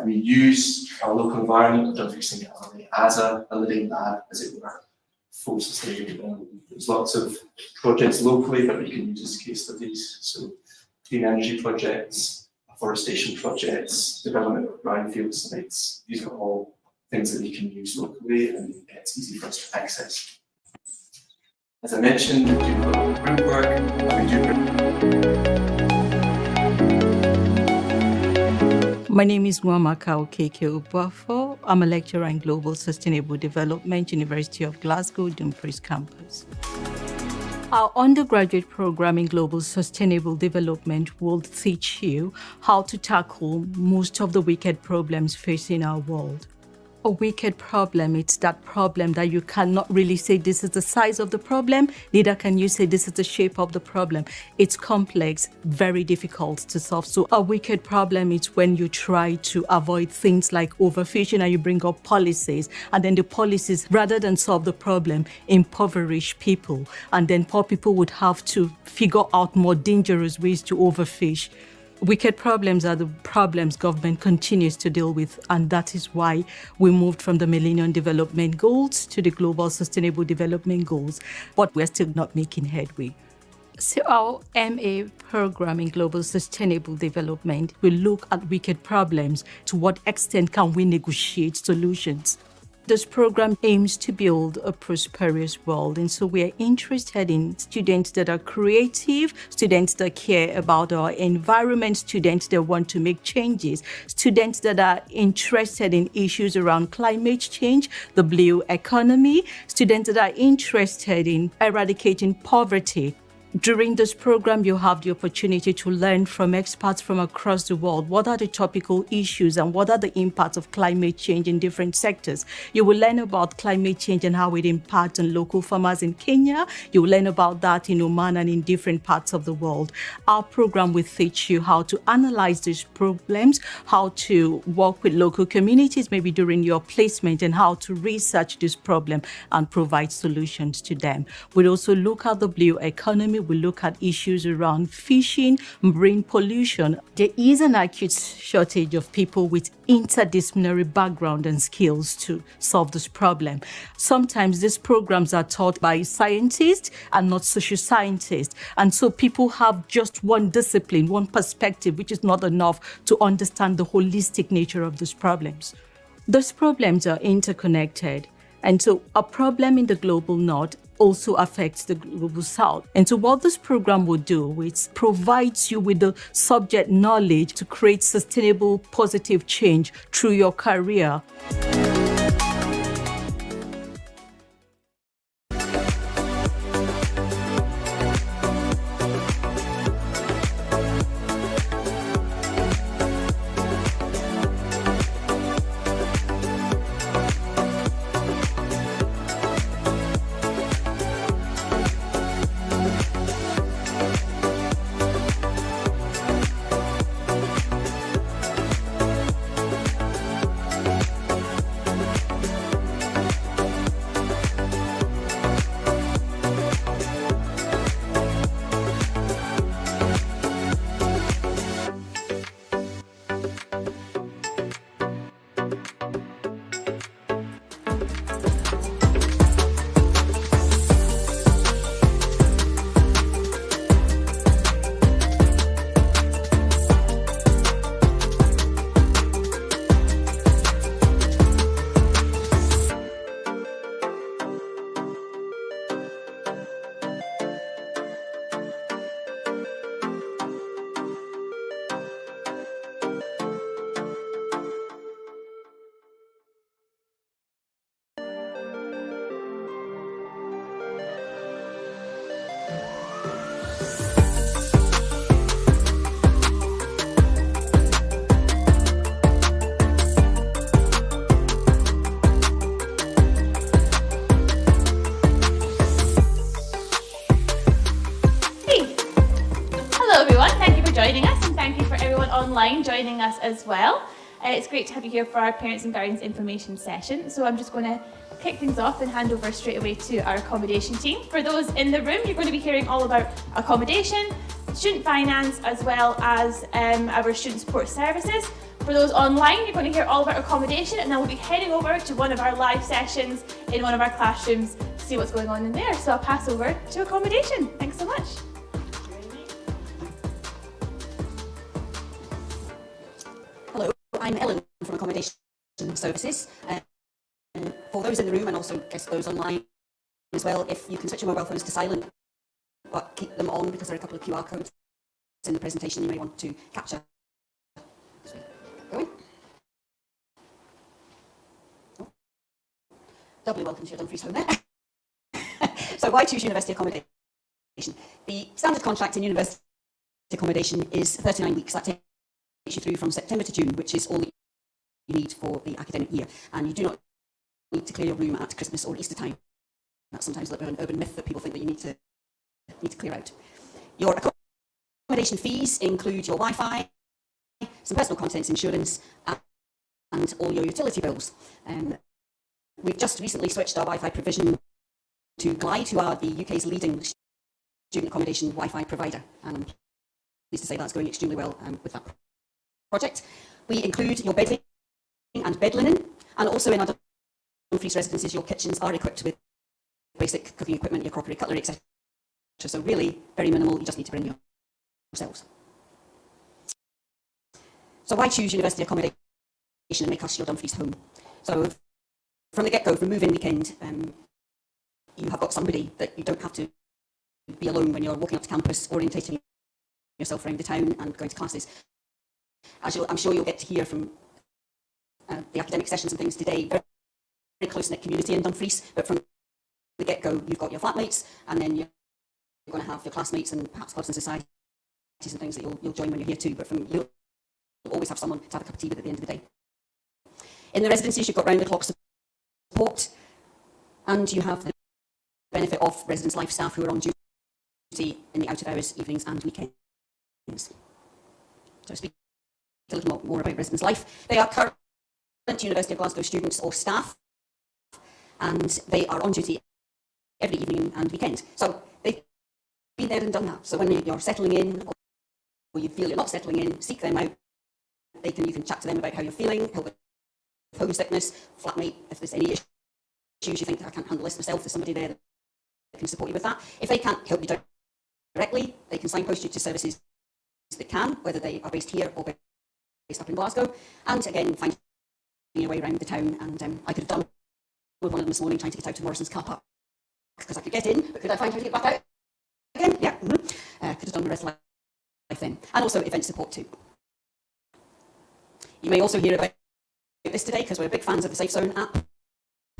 We use our local environment, Dumfries Campus, as a living lab, as it were, for sustainability. There's lots of projects locally that we can use as case studies. So clean energy projects, afforestation projects, development of brownfield sites. These are all things that we can use locally, and it's easy for us to access. As I mentioned, we do a lot of group work, and My name is Mwamaka Okeke Ubafo. I'm a lecturer in Global Sustainable Development, University of Glasgow, Dumfries Campus. Our undergraduate program in Global Sustainable Development will teach you how to tackle most of the wicked problems facing our world. A wicked problem, it's that problem that you cannot really say this is the size of the problem, neither can you say this is the shape of the problem. It's complex, very difficult to solve. So a wicked problem is when you try to avoid things like overfishing and you bring up policies, and then the policies, rather than solve the problem, impoverish people. And then poor people would have to figure out more dangerous ways to overfish. Wicked problems are the problems government continues to deal with, and that is why we moved from the Millennium Development Goals to the Global Sustainable Development Goals, but we're still not making headway. So our MA program in Global Sustainable Development will look at wicked problems. To what extent can we negotiate solutions? This program aims to build a prosperous world, and so we are interested in students that are creative, students that care about our environment, students that want to make changes, students that are interested in issues around climate change, the blue economy, students that are interested in eradicating poverty. During this program, you have the opportunity to learn from experts from across the world. What are the topical issues and what are the impacts of climate change in different sectors? You will learn about climate change and how it impacts on local farmers in Kenya. You will learn about that in Oman and in different parts of the world. Our program will teach you how to analyze these problems, how to work with local communities, maybe during your placement, and how to research this problem and provide solutions to them. We'll also look at the blue economy. We look at issues around fishing, marine pollution. There is an acute shortage of people with interdisciplinary background and skills to solve this problem. Sometimes these programs are taught by scientists and not social scientists. And so people have just one discipline, one perspective, which is not enough to understand the holistic nature of these problems. Those problems are interconnected. And so a problem in the global north also affects the global south. And so what this program will do is provides you with the subject knowledge to create sustainable, positive change through your career. online joining us as well. It's great to have you here for our Parents and Guardians information session. So I'm just going to kick things off and hand over straight away to our accommodation team. For those in the room, you're going to be hearing all about accommodation, student finance, as well as our student support services. For those online, you're going to hear all about accommodation, and then we'll be heading over to one of our live sessions in one of our classrooms to see what's going on in there. So I'll pass over to accommodation. Thanks so much. Hello, I'm Ellen from Accommodation Services. For those in the room and also guess those online as well, if you can switch your mobile phones to silent, but keep them on because there are a couple of QR codes in the presentation you may want to capture. So, going. Oh. Doubly welcome to your Dumfries home there. So why choose university accommodation? The standard contract in university accommodation is 39 weeks. That takes you through from September to June, which is all that you need for the academic year. And you do not need to clear your room at Christmas or Easter time. That's sometimes a little bit of an urban myth that people think that you need to clear out. Your accommodation fees include your Wi-Fi, some personal contents insurance, and all your utility bills. We've just recently switched our Wi-Fi provision to Glide, who are the UK's leading student accommodation Wi-Fi provider. And I'm pleased to say that's going extremely well with that project. We include your bedding and bed linen, and also in our Dumfries residences, your kitchens are equipped with basic cooking equipment, your crockery, cutlery, etc. So really very minimal, you just need to bring yourselves. So why choose university accommodation and make us your Dumfries home? So from the get-go, from move-in weekend, you have got somebody that you don't have to be alone when you're walking up to campus, orientating yourself around the town and going to classes. As I'm sure you'll get to hear from the academic sessions and things today, very close-knit community in Dumfries, but from the get-go, you've got your flatmates, and then you're going to have your classmates and perhaps clubs and societies and things that you'll join when you're here too, but you'll always have someone to have a cup of tea with at the end of the day. In the residencies, you've got round-the-clock support, and you have the benefit of residence life staff who are on duty in the out-of-hours, evenings and weekends. So speak a little more about residence life. They are current University of Glasgow students or staff, and they are on duty every evening and weekend. So they've been there and done that. So when you're settling in, or you feel you're not settling in, seek them out. You can chat to them about how you're feeling, help with homesickness, flatmate, if there's any issues you think, I can't handle this myself, there's somebody there that can support you with that. If they can't help you directly, they can signpost you to services that can, whether they are based here or based up in Glasgow. And again, finding your way around the town. And I could have done with one of them this morning trying to get out to Morrison's car park because I could get in, but could I find how to get back out again? Yeah. Could have done the rest of life then. And also event support too. You may also hear about this today because we're big fans of the Safe Zone app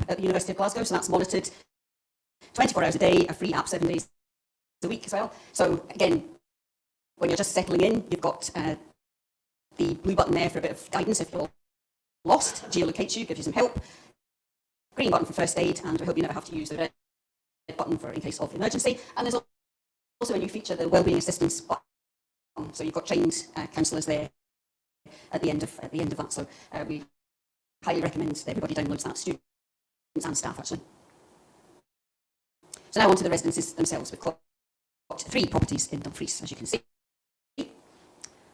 at the University of Glasgow. So that's monitored 24 hours a day, a free app 7 days a week as well. So again, when you're just settling in, you've got the blue button there for a bit of guidance if you're lost, geolocates you, gives you some help. Green button for first aid, and we hope you never have to use the red button for in case of emergency. And there's also a new feature, the wellbeing assistance button. So you've got trained counsellors there at the end of that. So we highly recommend that everybody downloads that, students and staff actually. So now on to the residences themselves. We've got 3 properties in Dumfries, as you can see.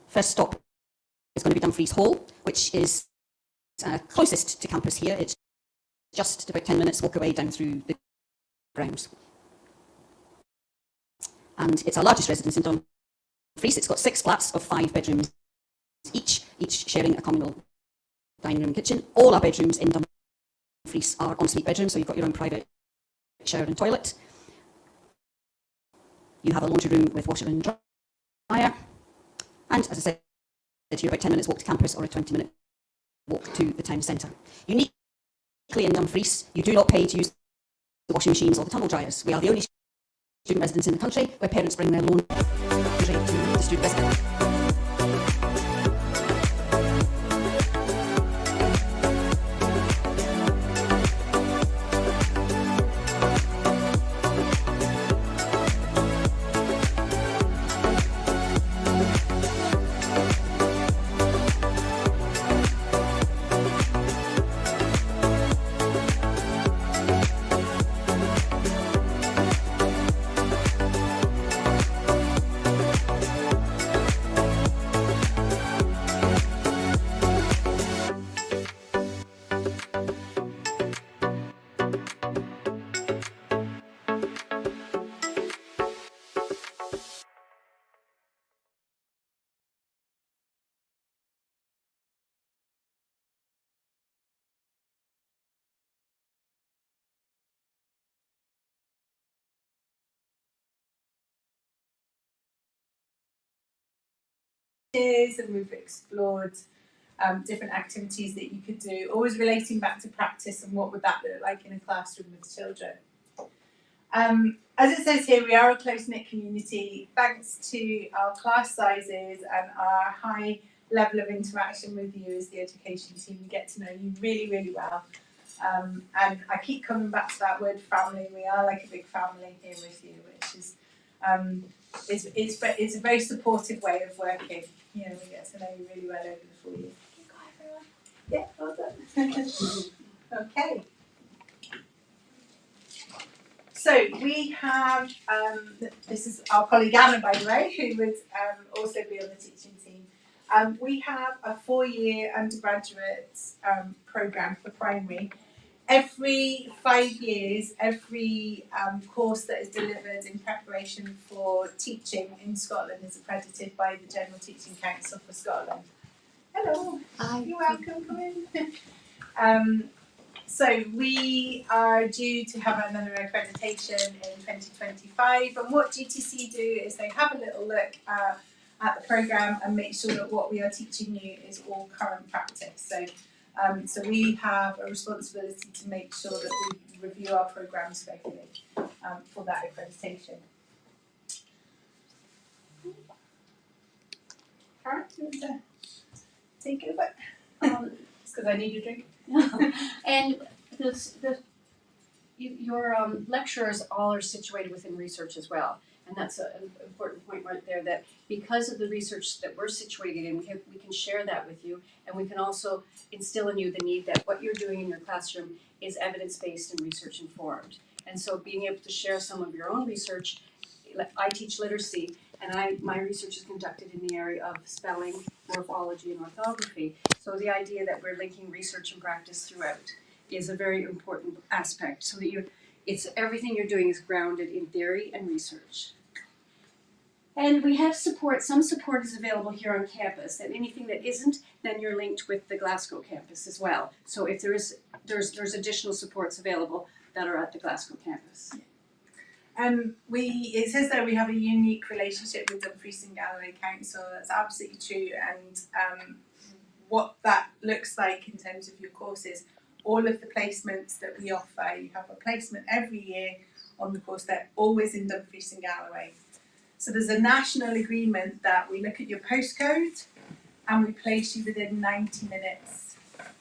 First stop is going to be Dumfries Hall, which is closest to campus here. It's just about 10 minutes walk away down through the grounds. And it's our largest residence in Dumfries. It's got 6 flats of 5 bedrooms each sharing a communal dining room and kitchen. All our bedrooms in Dumfries are ensuite bedrooms, so you've got your own private shower and toilet. You have a laundry room with washer and dryer. And as I said, you're about 10 minutes walk to campus or a 20-minute walk to the town centre. Uniquely in Dumfries, you do not pay to use the washing machines or the tumble dryers. We are the only student residence in the country where parents bring their laundry to the student residence. and we've explored different activities that you could do, always relating back to practice and what would that look like in a classroom with children. As it says here, we are a close-knit community. Thanks to our class sizes and our high level of interaction with you as the education team, we get to know you really, really well. And I keep coming back to that word family. We are like a big family here with you, which is it's a very supportive way of working. You know, we get to know you really well over the 4 years. Yeah, well done. Okay. So we have, this is our colleague Anna, by the way, who would also be on the teaching team. We have a 4-year undergraduate programme for primary. Every 5 years, every course that is delivered in preparation for teaching in Scotland is accredited by the General Teaching Council for Scotland. Hello. Hi. You're welcome. Come in. So we are due to have another accreditation in 2025, and what GTC do is they have a little look at the programme and make sure that what we are teaching you is all current practice. So we have a responsibility to make sure that we review our programmes regularly for that accreditation. Karen, do you want to take it away? It's because I need a drink. And your lecturers all are situated within research as well. And that's an important point right there, that because of the research that we're situated in, we can share that with you, and we can also instill in you the need that what you're doing in your classroom is evidence-based and research-informed. And so being able to share some of your own research, I teach literacy, and my research is conducted in the area of spelling, morphology, and orthography. So the idea that we're linking research and practice throughout is a very important aspect, so that everything you're doing is grounded in theory and research. And we have support. Some support is available here on campus, and anything that isn't, then you're linked with the Glasgow campus as well. So if there's additional supports available that are at the Glasgow campus. It says that we have a unique relationship with Dumfries and Galloway Council. That's absolutely true, and what that looks like in terms of your courses, all of the placements that we offer, you have a placement every year on the course. They're always in Dumfries and Galloway. So there's a national agreement that we look at your postcode and we place you within 90 minutes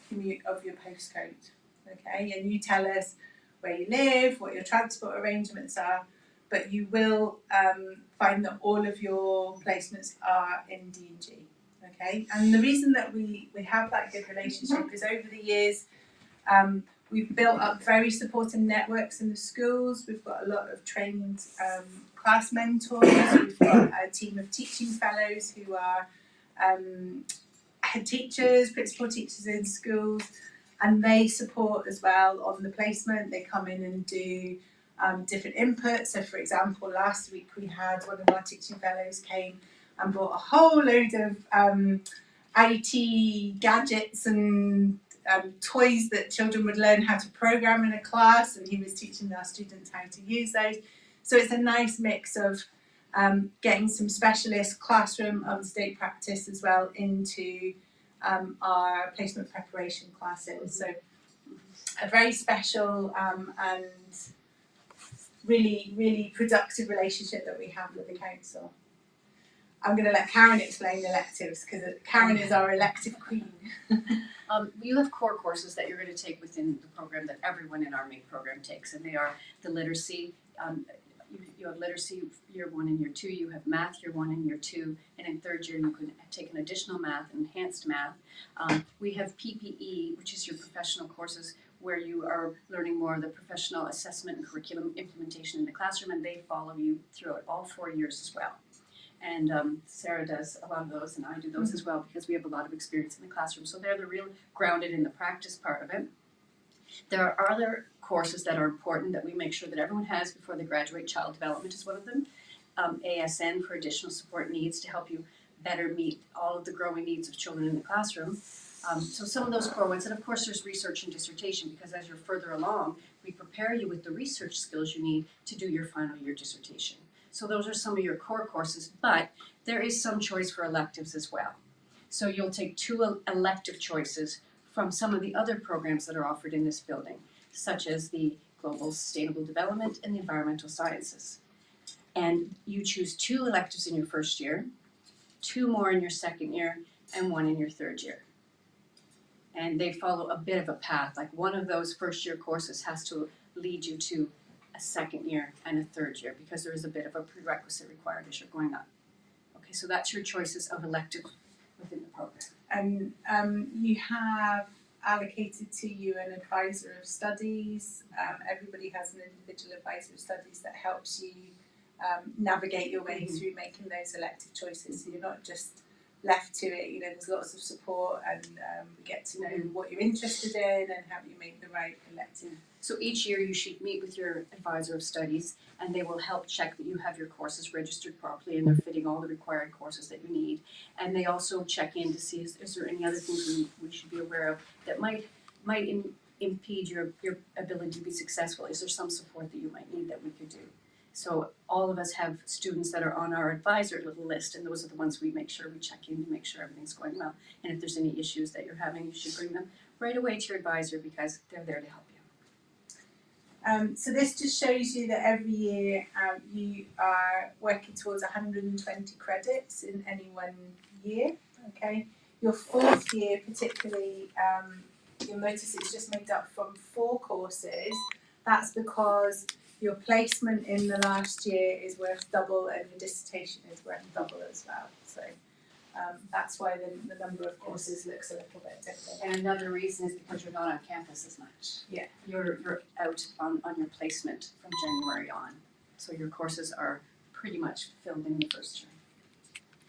commute of your postcode. Okay, and you tell us where you live, what your transport arrangements are, but you will find that all of your placements are in D&G. Okay, and the reason that we have that good relationship is over the years we've built up very supportive networks in the schools. We've got a lot of trained class mentors. We've got a team of teaching fellows who are head teachers, principal teachers in schools, and they support as well on the placement. They come in and do different inputs. So for example, last week we had one of our teaching fellows came and brought a whole load of IT gadgets and toys that children would learn how to program in a class, and he was teaching our students how to use those. So it's a nice mix of getting some specialist classroom on-state practice as well into our placement preparation classes. So a very special and really, really productive relationship that we have with the council. I'm going to let Karen explain electives because Karen is our elective queen. You have core courses that you're going to take within the program that everyone in our main program takes, and they are the literacy. You have literacy year 1 and year 2. You have math year 1 and year 2, and in 3rd year you can take an additional math and enhanced math. We have PPE, which is your professional courses, where you are learning more of the professional assessment and curriculum implementation in the classroom, and they follow you throughout all 4 years as well. And Sarah does a lot of those, and I do those as well, because we have a lot of experience in the classroom. So they're the real grounded in the practice part of it. There are other courses that are important that we make sure that everyone has before they graduate. Child development is one of them. ASN for additional support needs to help you better meet all of the growing needs of children in the classroom. So some of those core ones, and of course there's research and dissertation, because as you're further along, we prepare you with the research skills you need to do your final year dissertation. So those are some of your core courses, but there is some choice for electives as well. So you'll take 2 elective choices from some of the other programs that are offered in this building, such as the Global Sustainable Development and the Environmental Sciences. And you choose 2 electives in your first year, 2 more in your second year, and 1 in your third year. And they follow a bit of a path, like one of those first year courses has to lead you to a second year and a third year, because there is a bit of a prerequisite required as you're going up. Okay, so that's your choices of elective within the program. And you have allocated to you an advisor of studies. Everybody has an individual advisor of studies that helps you navigate your way through making those elective choices. So you're not just left to it. You know, there's lots of support, and we get to know what you're interested in and help you make the right elective. So each year you should meet with your advisor of studies, and they will help check that you have your courses registered properly and they're fitting all the required courses that you need. And they also check in to see is there any other things we should be aware of that might impede your ability to be successful. Is there some support that you might need that we could do? So all of us have students that are on our advisor little list, and those are the ones we make sure we check in to make sure everything's going well. And if there's any issues that you're having, you should bring them right away to your advisor, because they're there to help you. So this just shows you that every year you are working towards 120 credits in any one year. Okay, your fourth year particularly, you'll notice it's just made up from 4 courses. That's because your placement in the last year is worth double, and your dissertation is worth double as well. So that's why the number of courses looks a little bit different. And another reason is because you're not on campus as much. Yeah. You're out on your placement from January on. So your courses are pretty much filled in the first year.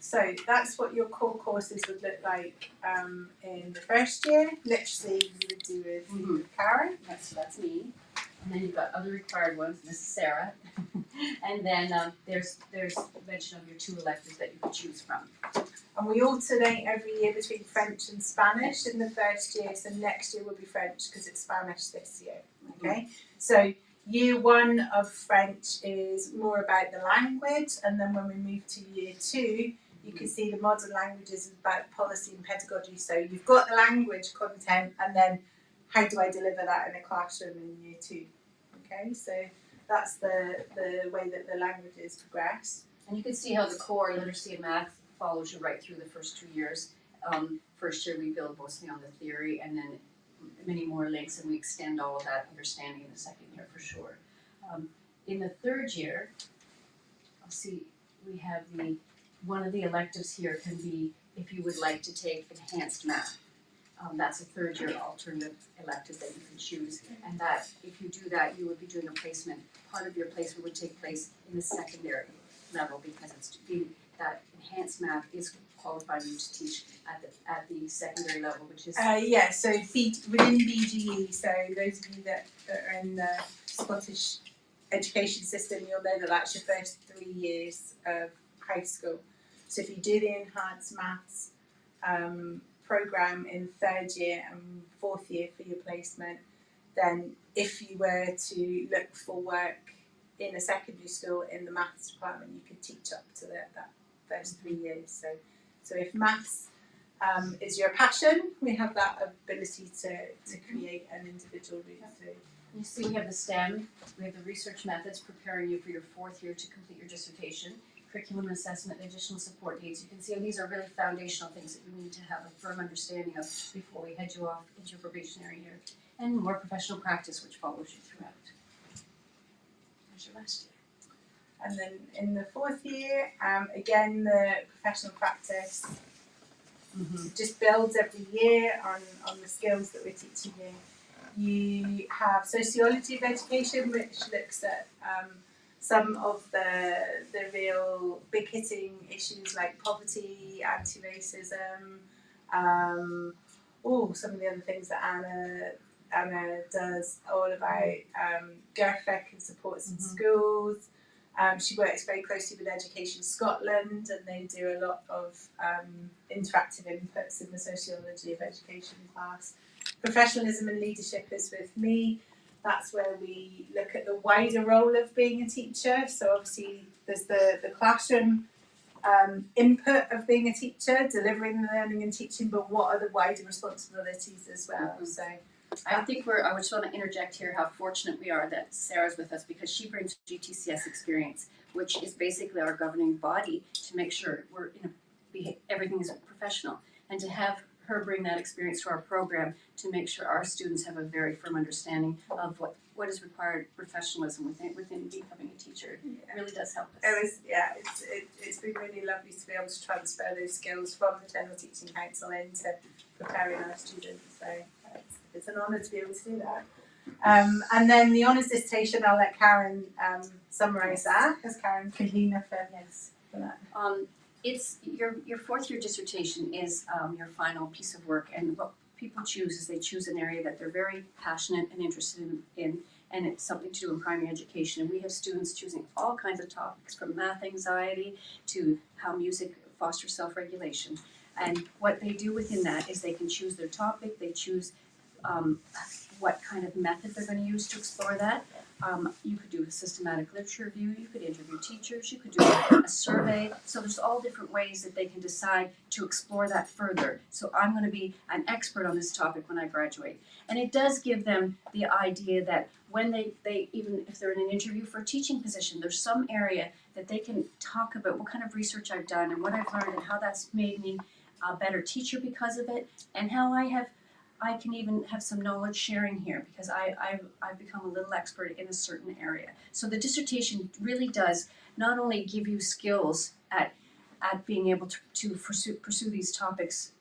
So that's what your core courses would look like in the first year. Literally, you would do with Karen. That's me. And then you've got other required ones, Mrs. Sarah. And then there's mention of your 2 electives that you could choose from. And we alternate every year between French and Spanish in the first year. So next year will be French because it's Spanish this year. Okay. So year 1 of French is more about the language, and then when we move to year 2, you can see the modern languages is about policy and pedagogy. So you've got the language content, and then how do I deliver that in a classroom in year 2? Okay, so that's the way that the languages progress. And you can see how the core literacy and math follows you right through the first 2 years. First year we build mostly on the theory, and then many more links, and we extend all of that understanding in the second year for sure. In the third year, I'll see we have one of the electives here can be if you would like to take enhanced math. That's a third year alternative elective that you can choose, and that if you do that, you would be doing a placement. Part of your placement would take place in the secondary level, because that enhanced math is qualifying you to teach at the secondary level, which is Yeah, so within BGE. So those of you that are in the Scottish education system, you'll know that that's your first 3 years of high school. So if you do the enhanced maths program in 3rd year and 4th year for your placement, then if you were to look for work in a secondary school in the maths department, you could teach up to that first 3 years. So if maths is your passion, we have that ability to create an individual route through. You see we have the STEM, we have the research methods preparing you for your 4th year to complete your dissertation, curriculum assessment, and additional support needs. You can see these are really foundational things that you need to have a firm understanding of before we head you off into your probationary year. And more professional practice, which follows you throughout. There's your last year. And then in the 4th year, again, the professional practice just builds every year on the skills that we're teaching you. You have sociology of education, which looks at some of the real big hitting issues like poverty, anti-racism, some of the other things that Anna does, all about GERFIC and supports in schools. She works very closely with Education Scotland, and they do a lot of interactive inputs in the sociology of education class. Professionalism and leadership is with me. that's where we look at the wider role of being a teacher. So obviously there's the classroom input of being a teacher, delivering the learning and teaching, but what are the wider responsibilities as well? So I think I just want to interject here how fortunate we are that Sarah's with us, because she brings GTCS experience, which is basically our governing body to make sure everything is professional, and to have her bring that experience to our program to make sure our students have a very firm understanding of what is required professionalism within becoming a teacher. It really does help us. It's been really lovely to be able to transfer those skills from the General Teaching Council into preparing our students. So it's an honour to be able to do that. And then the honours dissertation, I'll let Karen summarise that, as Karen convener for that. It's your fourth year dissertation is your final piece of work, and what people choose is they choose an area that they're very passionate and interested in, and it's something to do in primary education. And we have students choosing all kinds of topics, from math anxiety to how music fosters self-regulation. And what they do within that is they can choose their topic, they choose what kind of method they're going to use to explore that. You could do a systematic literature review, you could interview teachers, you could do a survey. So there's all different ways that they can decide to explore that further. So I'm going to be an expert on this topic when I graduate. And it does give them the idea that when they even if they're in an interview for a teaching position, there's some area that they can talk about what kind of research I've done and what I've learned and how that's made me a better teacher because of it, and how I can even have some knowledge sharing here because I've become a little expert in a certain area. So the dissertation really does not only give you skills at being able to pursue these topics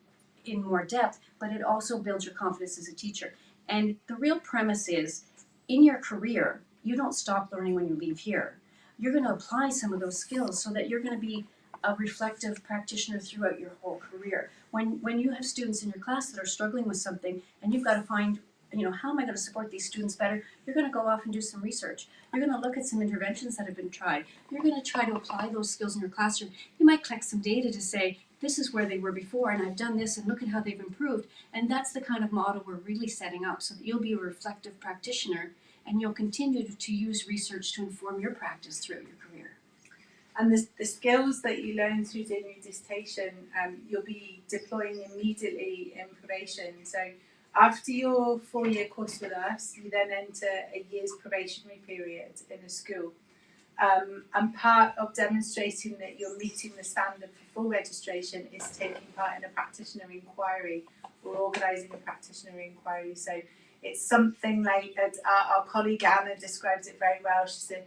in more depth, but it also builds your confidence as a teacher. And the real premise is, in your career, you don't stop learning when you leave here. You're going to apply some of those skills so that you're going to be a reflective practitioner throughout your whole career. When you have students in your class that are struggling with something and you've got to find, how am I going to support these students better? You're going to go off and do some research. You're going to look at some interventions that have been tried. You're going to try to apply those skills in your classroom. You might collect some data to say, this is where they were before and I've done this and look at how they've improved. And that's the kind of model we're really setting up so that you'll be a reflective practitioner and you'll continue to use research to inform your practice throughout your career. And the skills that you learn through doing your dissertation, you'll be deploying immediately in probation. So after your 4-year course with us, you then enter a year's probationary period in a school. And part of demonstrating that you're meeting the standard for full registration is taking part in a practitioner inquiry or organising a practitioner inquiry. So it's something like, our colleague Anna describes it very well. She said,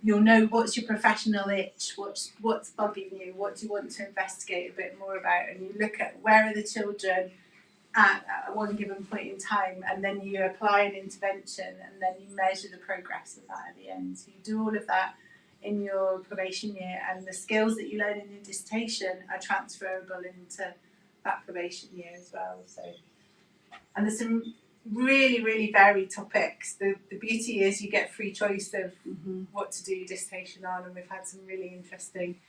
you'll know what's your professional itch, what's bugging you, what do you want to investigate a bit more about, and you look at where are the children at one given point in time, and then you apply an intervention, and then you measure the progress of that at the end. So you do all of that in your probation year, and the skills that you learn in your dissertation are transferable into that probation year as well. So, and there's some really varied topics. The beauty is you get free choice of what to do your dissertation on, and we've had some really interesting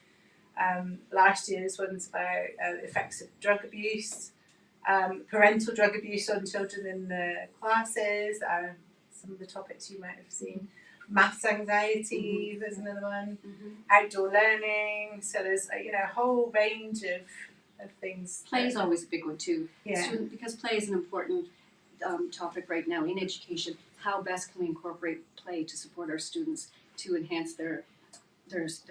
last year's ones about effects of drug abuse, parental drug abuse on children in the classes, some of the topics you might have seen, maths anxiety, there's another one, outdoor learning, so there's a whole range of things. Play is always a big one too, Yeah. because play is an important topic right now in education. How best can we incorporate play to support our students to enhance their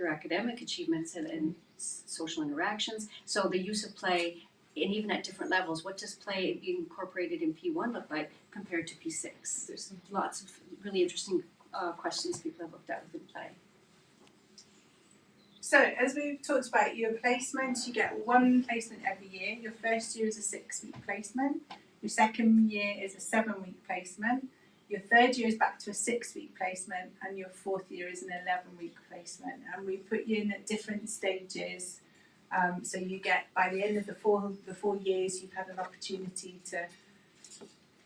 academic achievements and social interactions? So the use of play, and even at different levels, what does play being incorporated in P1 look like compared to P6? There's lots of really interesting questions people have looked at within play. So as we've talked about your placements, you get one placement every year. Your first year is a 6-week placement. Your second year is a 7-week placement. Your third year is back to a 6-week placement, and your fourth year is an 11-week placement. And we put you in at different stages. So you get, by the end of the four years, you've had an opportunity to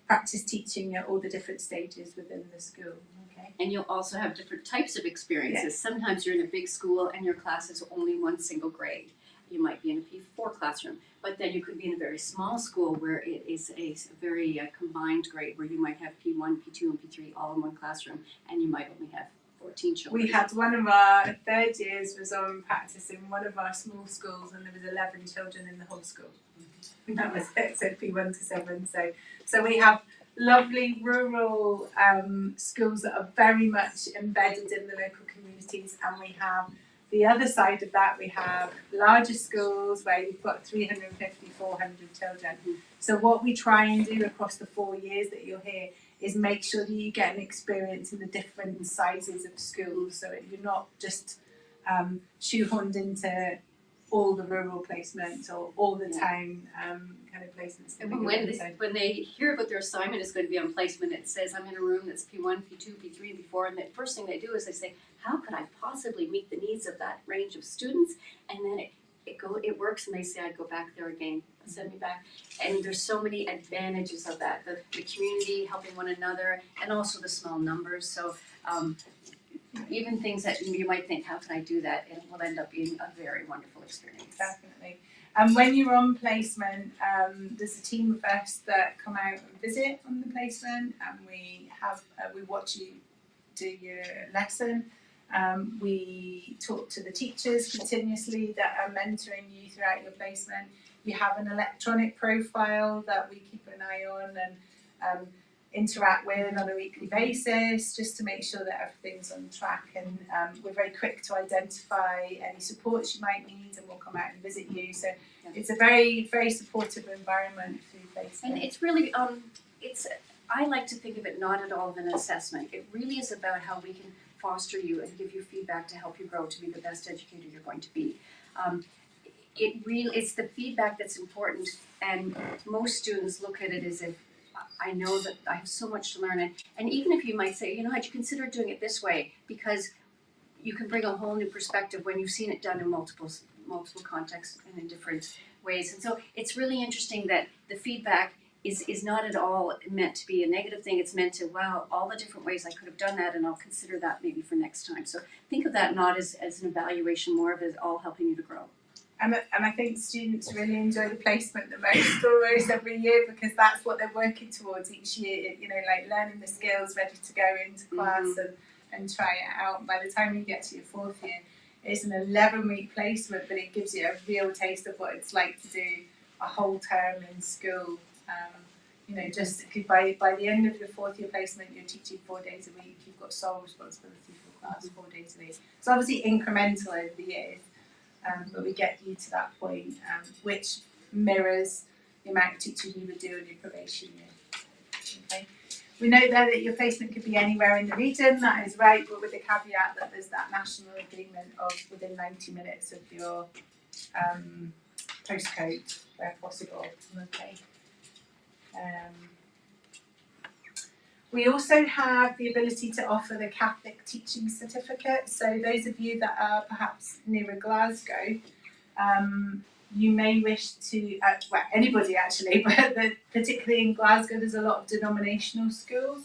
practice teaching at all the different stages within the school. Okay. And you'll also have different types of experiences. Yes. Sometimes you're in a big school and your class is only one single grade. you might be in a P4 classroom, but then you could be in a very small school where it is a very combined grade, where you might have P1, P2, and P3 all in one classroom, and you might only have 14 children. We had one of our third years was on practice in one of our small schools, and there was 11 children in the whole school. And that was it, so P1 to 7. So we have lovely rural schools that are very much embedded in the local communities, and we have the other side of that, we have larger schools where you've got 350, 400 children. So what we try and do across the 4 years that you're here is make sure that you get an experience in the different sizes of schools, so you're not just shoehorned into all the rural placements or all the town kind of placements. And when they hear about their assignment is going to be on placement, it says, I'm in a room that's P1, P2, P3, and P4, and the first thing they do is they say, how could I possibly meet the needs of that range of students? And then it works, and they say, I'd go back there again, send me back. And there's so many advantages of that, the community, helping one another, and also the small numbers. So even things that you might think, how can I do that? It will end up being a very wonderful experience. Definitely. And when you're on placement, there's a team of us that come out and visit on the placement, and we watch you do your lesson. We talk to the teachers continuously that are mentoring you throughout your placement. You have an electronic profile that we keep an eye on and interact with on a weekly basis, just to make sure that everything's on track, and we're very quick to identify any supports you might need, and we'll come out and visit you. So it's a very, very supportive environment through placement. And it's really, I like to think of it not at all of an assessment. It really is about how we can foster you and give you feedback to help you grow to be the best educator you're going to be. It's the feedback that's important, and most students look at it as if, I know that I have so much to learn, and even if you might say, had you considered doing it this way, because you can bring a whole new perspective when you've seen it done in multiple contexts and in different ways. And so it's really interesting that the feedback is not at all meant to be a negative thing. It's meant to, wow, all the different ways I could have done that, and I'll consider that maybe for next time. So think of that not as an evaluation, more of it as all helping you to grow. And I think students really enjoy the placement the most almost every year, because that's what they're working towards each year, like learning the skills, ready to go into class and try it out. By the time you get to your 4th year, it's an 11-week placement, but it gives you a real taste of what it's like to do a whole term in school. Just by the end of your 4th year placement, you're teaching 4 days a week, you've got sole responsibility for class 4 days a week. It's obviously incremental over the years. But we get you to that point, which mirrors the amount of teaching you would do in your probation year. Okay. We note there that your placement could be anywhere in the region, that is right, but with the caveat that there's that national agreement of within 90 minutes of your postcode where possible. Okay. We also have the ability to offer the Catholic Teaching Certificate. So those of you that are perhaps nearer Glasgow, you may wish to, anybody actually, but particularly in Glasgow, there's a lot of denominational schools.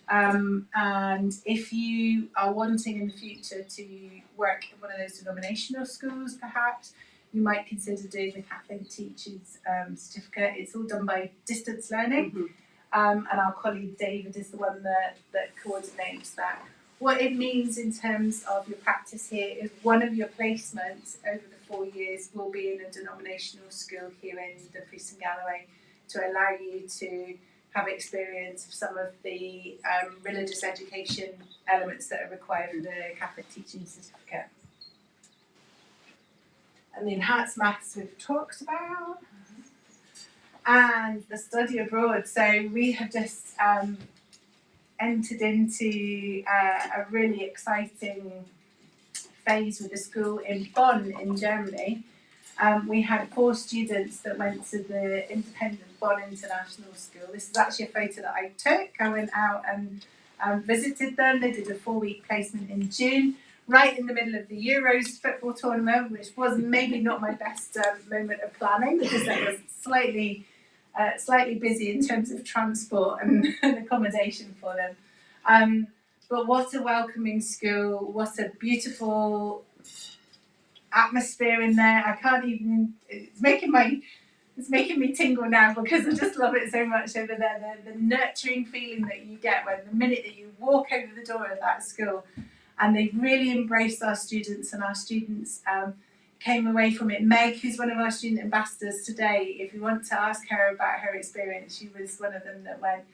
And if you are wanting in the future to work in one of those denominational schools, perhaps, you might consider doing the Catholic Teachers Certificate. It's all done by distance learning. And our colleague David is the one that coordinates that. What it means in terms of your practice here is one of your placements over the 4 years will be in a denominational school here in Dumfries and Galloway, to allow you to have experience of some of the religious education elements that are required for the Catholic Teaching Certificate. And the enhanced maths we've talked about. And the study abroad. So we have just entered into a really exciting phase with a school in Bonn in Germany. We had 4 students that went to the independent Bonn International School. This is actually a photo that I took. I went out and visited them. They did a 4-week placement in June, right in the middle of the Euros football tournament, which was maybe not my best moment of planning, because that was slightly busy in terms of transport and accommodation for them. But what a welcoming school, what a beautiful atmosphere in there. I can't even. It's making me tingle now because I just love it so much over there. The nurturing feeling that you get when the minute that you walk over the door of that school, and they really embraced our students, and our students came away from it. Meg, who's one of our student ambassadors today, if you want to ask her about her experience, she was one of them that went.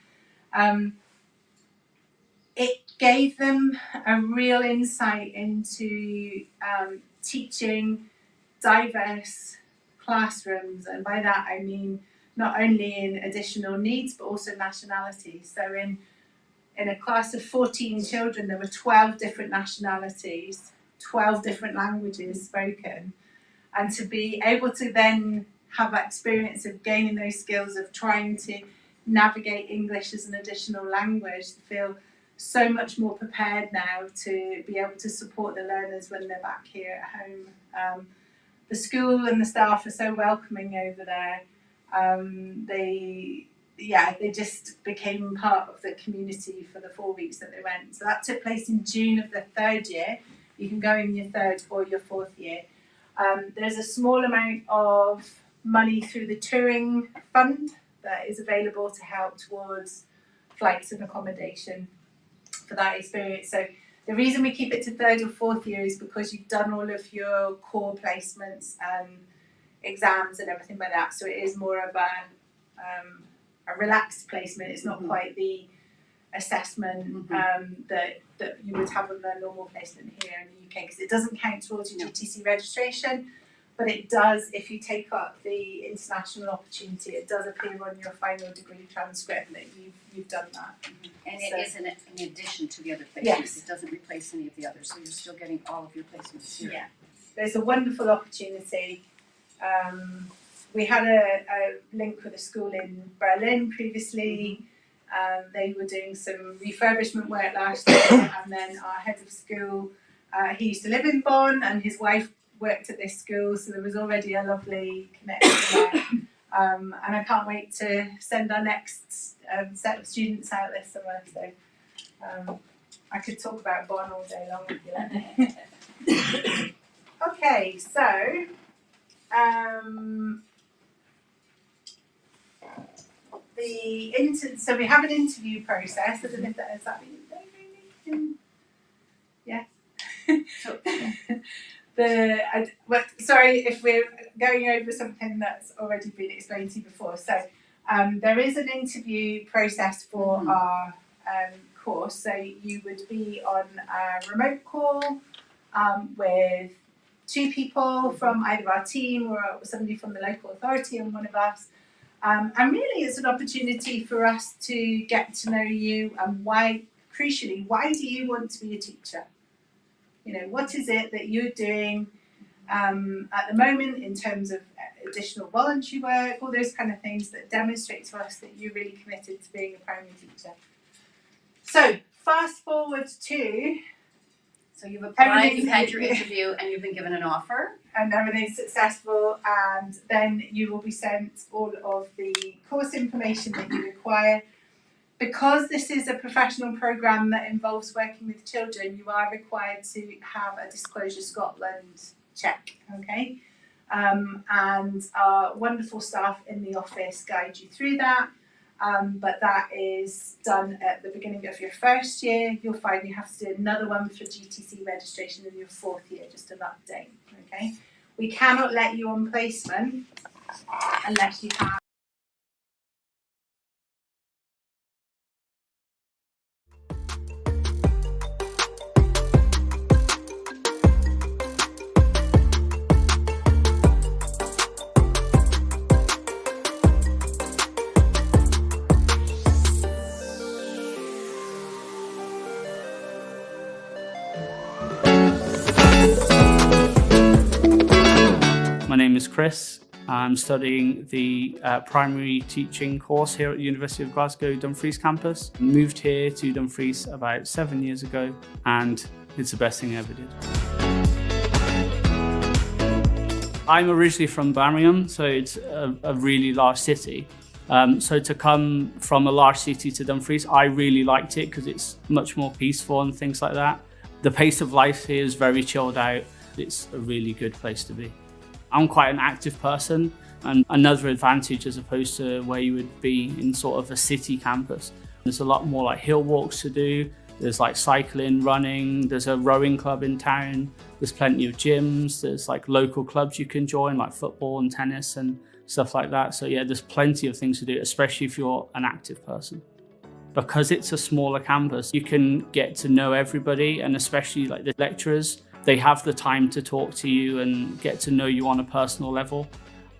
It gave them a real insight into teaching diverse classrooms, and by that I mean not only in additional needs but also nationalities. So in a class of 14 children there were 12 different nationalities, 12 different languages spoken, and to be able to then have that experience of gaining those skills of trying to navigate English as an additional language, to feel so much more prepared now to be able to support the learners when they're back here at home. The school and the staff are so welcoming over there. They just became part of the community for the 4 weeks that they went. So that took place in June of the third year. You can go in your third or your fourth year. There's a small amount of money through the touring fund that is available to help towards flights and accommodation for that experience. So the reason we keep it to third or fourth year is because you've done all of your core placements and exams and everything like that. So it is more of a relaxed placement. It's not quite the assessment that you would have on a normal placement here in the UK, because it doesn't count towards your GTC registration, but it does if you take up the international opportunity. It does appear on your final degree transcript that you've done that. And it is in addition to the other placements. Yes. It doesn't replace any of the others, so you're still getting all of your placements here. Yeah, there's a wonderful opportunity. We had a link with a school in Berlin previously. They were doing some refurbishment work last year, and then our head of school, he used to live in Bonn, and his wife worked at this school, so there was already a lovely connection there. And I can't wait to send our next set of students out this summer. So I could talk about Bonn all day long if you let me. Okay, so so we have an interview process. I don't know if that has that been. Yeah. Sorry if we're going over something that's already been explained to you before. So there is an interview process for our course. So you would be on a remote call with 2 people from either our team or somebody from the local authority and one of us. And really it's an opportunity for us to get to know you, and why do you want to be a teacher? You know, what is it that you're doing at the moment in terms of additional voluntary work, all those kind of things that demonstrate to us that you're really committed to being a primary teacher. So fast forward to... So you've applied, you've had your interview, and you've been given an offer. And everything's successful, and then you will be sent all of the course information that you require. Because this is a professional programme that involves working with children, you are required to have a Disclosure Scotland check, okay? And our wonderful staff in the office guide you through that. But that is done at the beginning of your first year. You'll find you have to do another one for GTC registration in your 4th year, just an update, okay? We cannot let you on placement unless you have My name is Chris. I'm studying the primary teaching course here at the University of Glasgow, Dumfries Campus. Moved here to Dumfries about 7 years ago, and it's the best thing I ever did. I'm originally from Birmingham, so it's a really large city. So to come from a large city to Dumfries, I really liked it because it's much more peaceful and things like that. The pace of life here is very chilled out. it's a really good place to be. I'm quite an active person, and another advantage as opposed to where you would be in sort of a city campus. There's a lot more like hill walks to do. There's like cycling, running, there's a rowing club in town, there's plenty of gyms, there's like local clubs you can join, like football and tennis and stuff like that. So yeah, there's plenty of things to do, especially if you're an active person. Because it's a smaller campus, you can get to know everybody, and especially like the lecturers, they have the time to talk to you and get to know you on a personal level.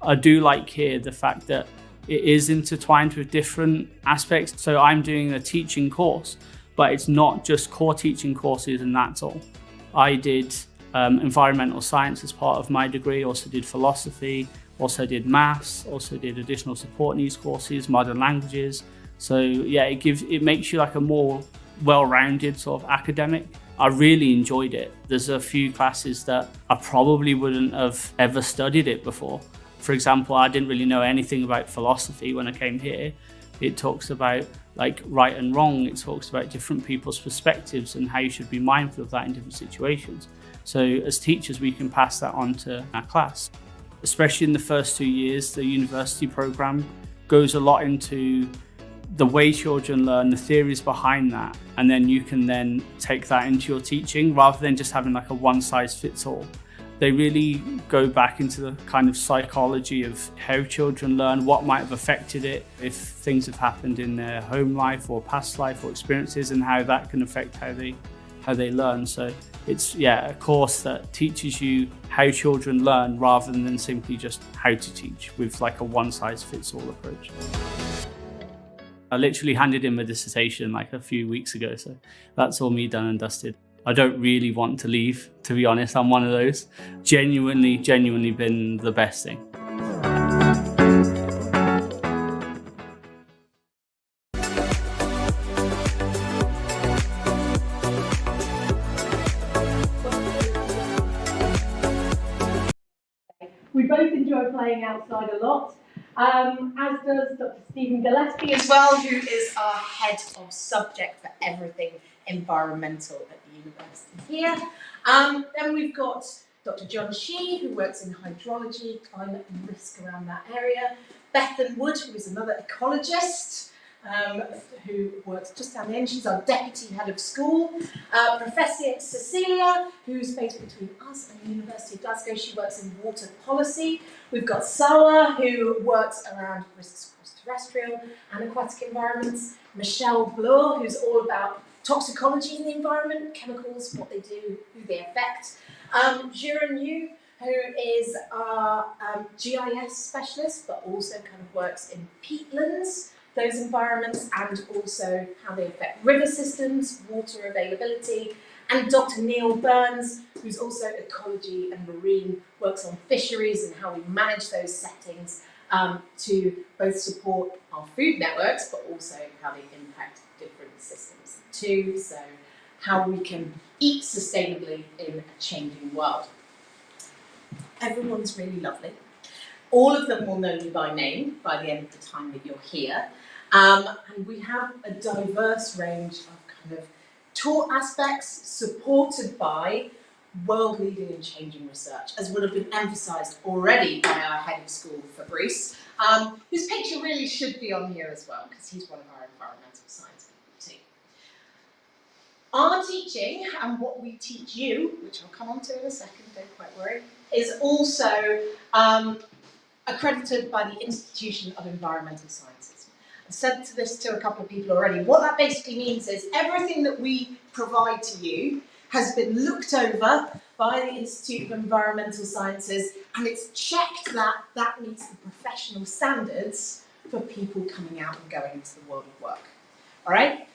I do like here the fact that it is intertwined with different aspects. So I'm doing a teaching course, but it's not just core teaching courses and that's all. I did environmental science as part of my degree, also did philosophy, also did maths, also did additional support needs courses, modern languages. So yeah, it makes you like a more well-rounded sort of academic. I really enjoyed it. There's a few classes that I probably wouldn't have ever studied it before. For example, I didn't really know anything about philosophy when I came here. It talks about like right and wrong. It talks about different people's perspectives and how you should be mindful of that in different situations. So as teachers, we can pass that on to our class. Especially in the first 2 years, the university program goes a lot into the way children learn, the theories behind that, and then you can then take that into your teaching rather than just having like a one-size-fits-all. They really go back into the kind of psychology of how children learn, what might have affected it, if things have happened in their home life or past life or experiences, and how that can affect how they learn. So it's a course that teaches you how children learn rather than simply just how to teach with like a one-size-fits-all approach. I literally handed in my dissertation like a few weeks ago, so that's all me done and dusted. I don't really want to leave, to be honest. I'm one of those. Genuinely been the best thing. We both enjoy playing outside a lot, as does Dr. Stephen Gillespie as well, who is our head of subject for everything environmental at the university here. Then we've got Dr. John Shee, who works in hydrology, climate and risk around that area. Bethan Wood, who is another ecologist, who works just down the end. She's our deputy head of school. Professor Cecilia, who's based between us and the University of Glasgow. She works in water policy. We've got Sawa, who works around risks across terrestrial and aquatic environments. Michelle Bloor, who's all about toxicology in the environment, chemicals, what they do, who they affect. Jiren Yu, who is our GIS specialist, but also kind of works in peatlands, those environments, and also how they affect river systems, water availability. And Dr. Neil Burns, who's also ecology and marine, works on fisheries and how we manage those settings to both support our food networks, but also how they impact different systems too. So how we can eat sustainably in a changing world. Everyone's really lovely. All of them will know you by name by the end of the time that you're here. And we have a diverse range of kind of taught aspects supported by world-leading and changing research, as would have been emphasised already by our head of school, Fabrice, whose picture really should be on here as well, because he's one of our environmental science people too. Our teaching, and what we teach you, which I'll come on to in a second, don't quite worry, is also accredited by the Institution of Environmental Sciences. I've said this to a couple of people already. What that basically means is everything that we provide to you has been looked over by the Institute of Environmental Sciences, and it's checked that that meets the professional standards for people coming out and going into the world of work. All right?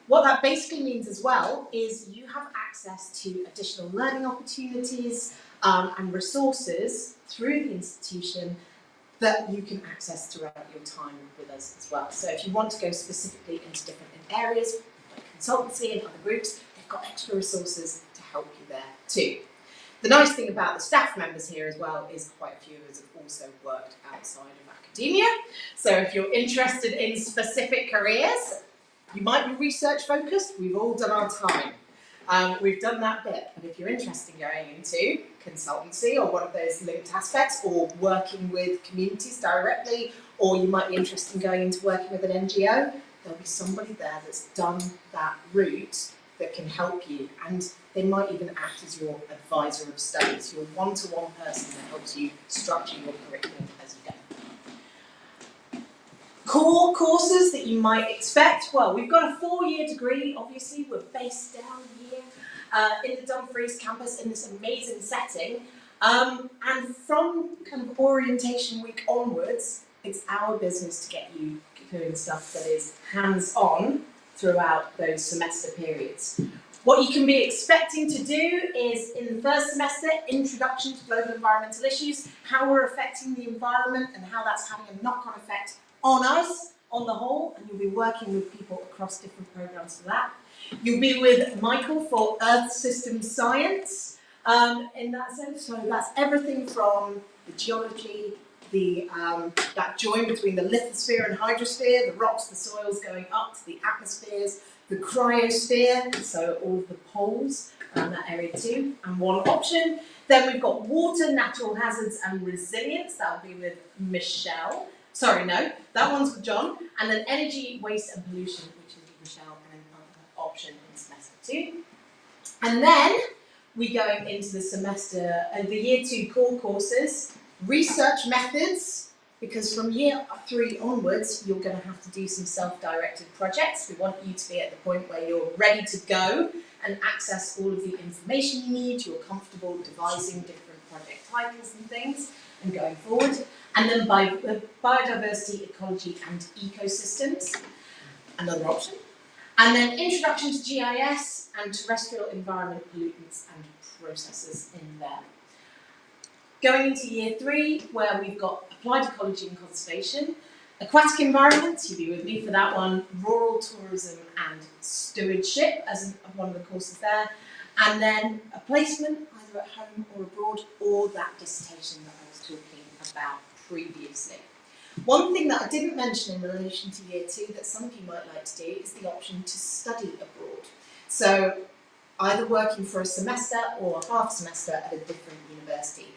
What that basically means as well is you have access to additional learning opportunities and resources through the institution that you can access throughout your time with us as well. So if you want to go specifically into different areas, like consultancy and other groups, they've got extra resources to help you there too. The nice thing about the staff members here as well is quite a few of us have also worked outside of academia. So if you're interested in specific careers, you might be research focused, we've all done our time. We've done that bit, but if you're interested in going into consultancy or one of those linked aspects, or working with communities directly, or you might be interested in going into working with an NGO, there'll be somebody there that's done that route that can help you, and they might even act as your advisor of studies, your one-to-one person that helps you structure your curriculum as you go. Core courses that you might expect. Well, we've got a 4-year degree, obviously, we're based down here in the Dumfries campus in this amazing setting. And from kind of orientation week onwards, it's our business to get you doing stuff that is hands-on throughout those semester periods. What you can be expecting to do is, in the first semester, introduction to global environmental issues, how we're affecting the environment and how that's having a knock-on effect on us, on the whole, and you'll be working with people across different programs for that. You'll be with Michael for Earth System Science, in that sense, so that's everything from the geology, that join between the lithosphere and hydrosphere, the rocks, the soils going up to the atmospheres, the cryosphere, so all of the poles around that area too, and one option. Then we've got water, natural hazards and resilience, that'll be with Michelle. Sorry, no, that one's with John. And then energy, waste and pollution, which is with Michelle, and another option in semester 2. And then we go into the semester, the year 2 core courses, research methods, because from year 3 onwards, you're going to have to do some self-directed projects. We want you to be at the point where you're ready to go and access all of the information you need, you're comfortable devising different project titles and things, and going forward. And then biodiversity, ecology and ecosystems, another option. And then introduction to GIS and terrestrial environment pollutants and processes in there. Going into year 3, where we've got applied ecology and conservation, aquatic environments, you'll be with me for that one, rural tourism and stewardship as one of the courses there, and then a placement either at home or abroad, or that dissertation that I was talking about previously. One thing that I didn't mention in relation to year 2 that some of you might like to do is the option to study abroad. So either working for a semester or a half semester at a different university.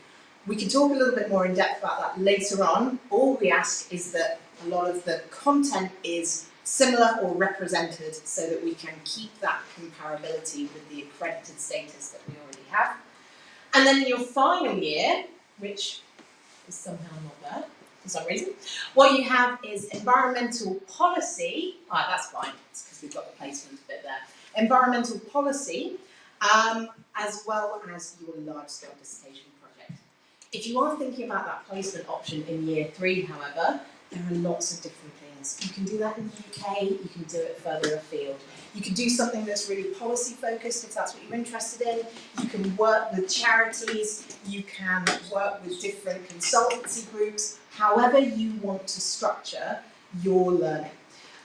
We can talk a little bit more in depth about that later on. All we ask is that a lot of the content is similar or represented so that we can keep that comparability with the accredited status that we already have. And then in your final year, which is somehow not there for some reason, what you have is environmental policy. Ah, that's fine, it's because we've got the placement bit there. Environmental policy, as well as your large-scale dissertation project. If you are thinking about that placement option in year 3, however, there are lots of different things. You can do that in the UK, you can do it further afield. You can do something that's really policy focused if that's what you're interested in. You can work with charities, you can work with different consultancy groups, however you want to structure your learning.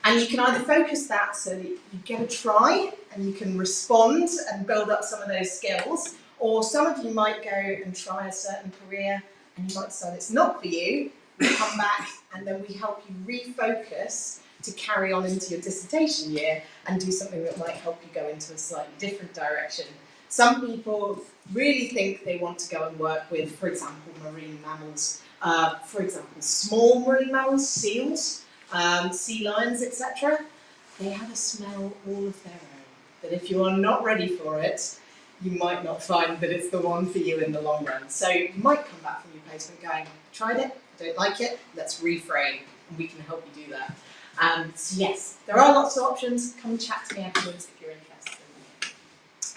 And you can either focus that so that you get a try and you can respond and build up some of those skills, or some of you might go and try a certain career and you might decide it's not for you, you come back and then we help you refocus to carry on into your dissertation year and do something that might help you go into a slightly different direction. Some people really think they want to go and work with, for example, marine mammals, for example, small marine mammals, seals, sea lions, etc. They have a smell all of their own. But if you are not ready for it, you might not find that it's the one for you in the long run. So you might come back from your placement going, tried it, don't like it, let's reframe, and we can help you do that. So yes, there are lots of options. Come chat to me afterwards if you're interested.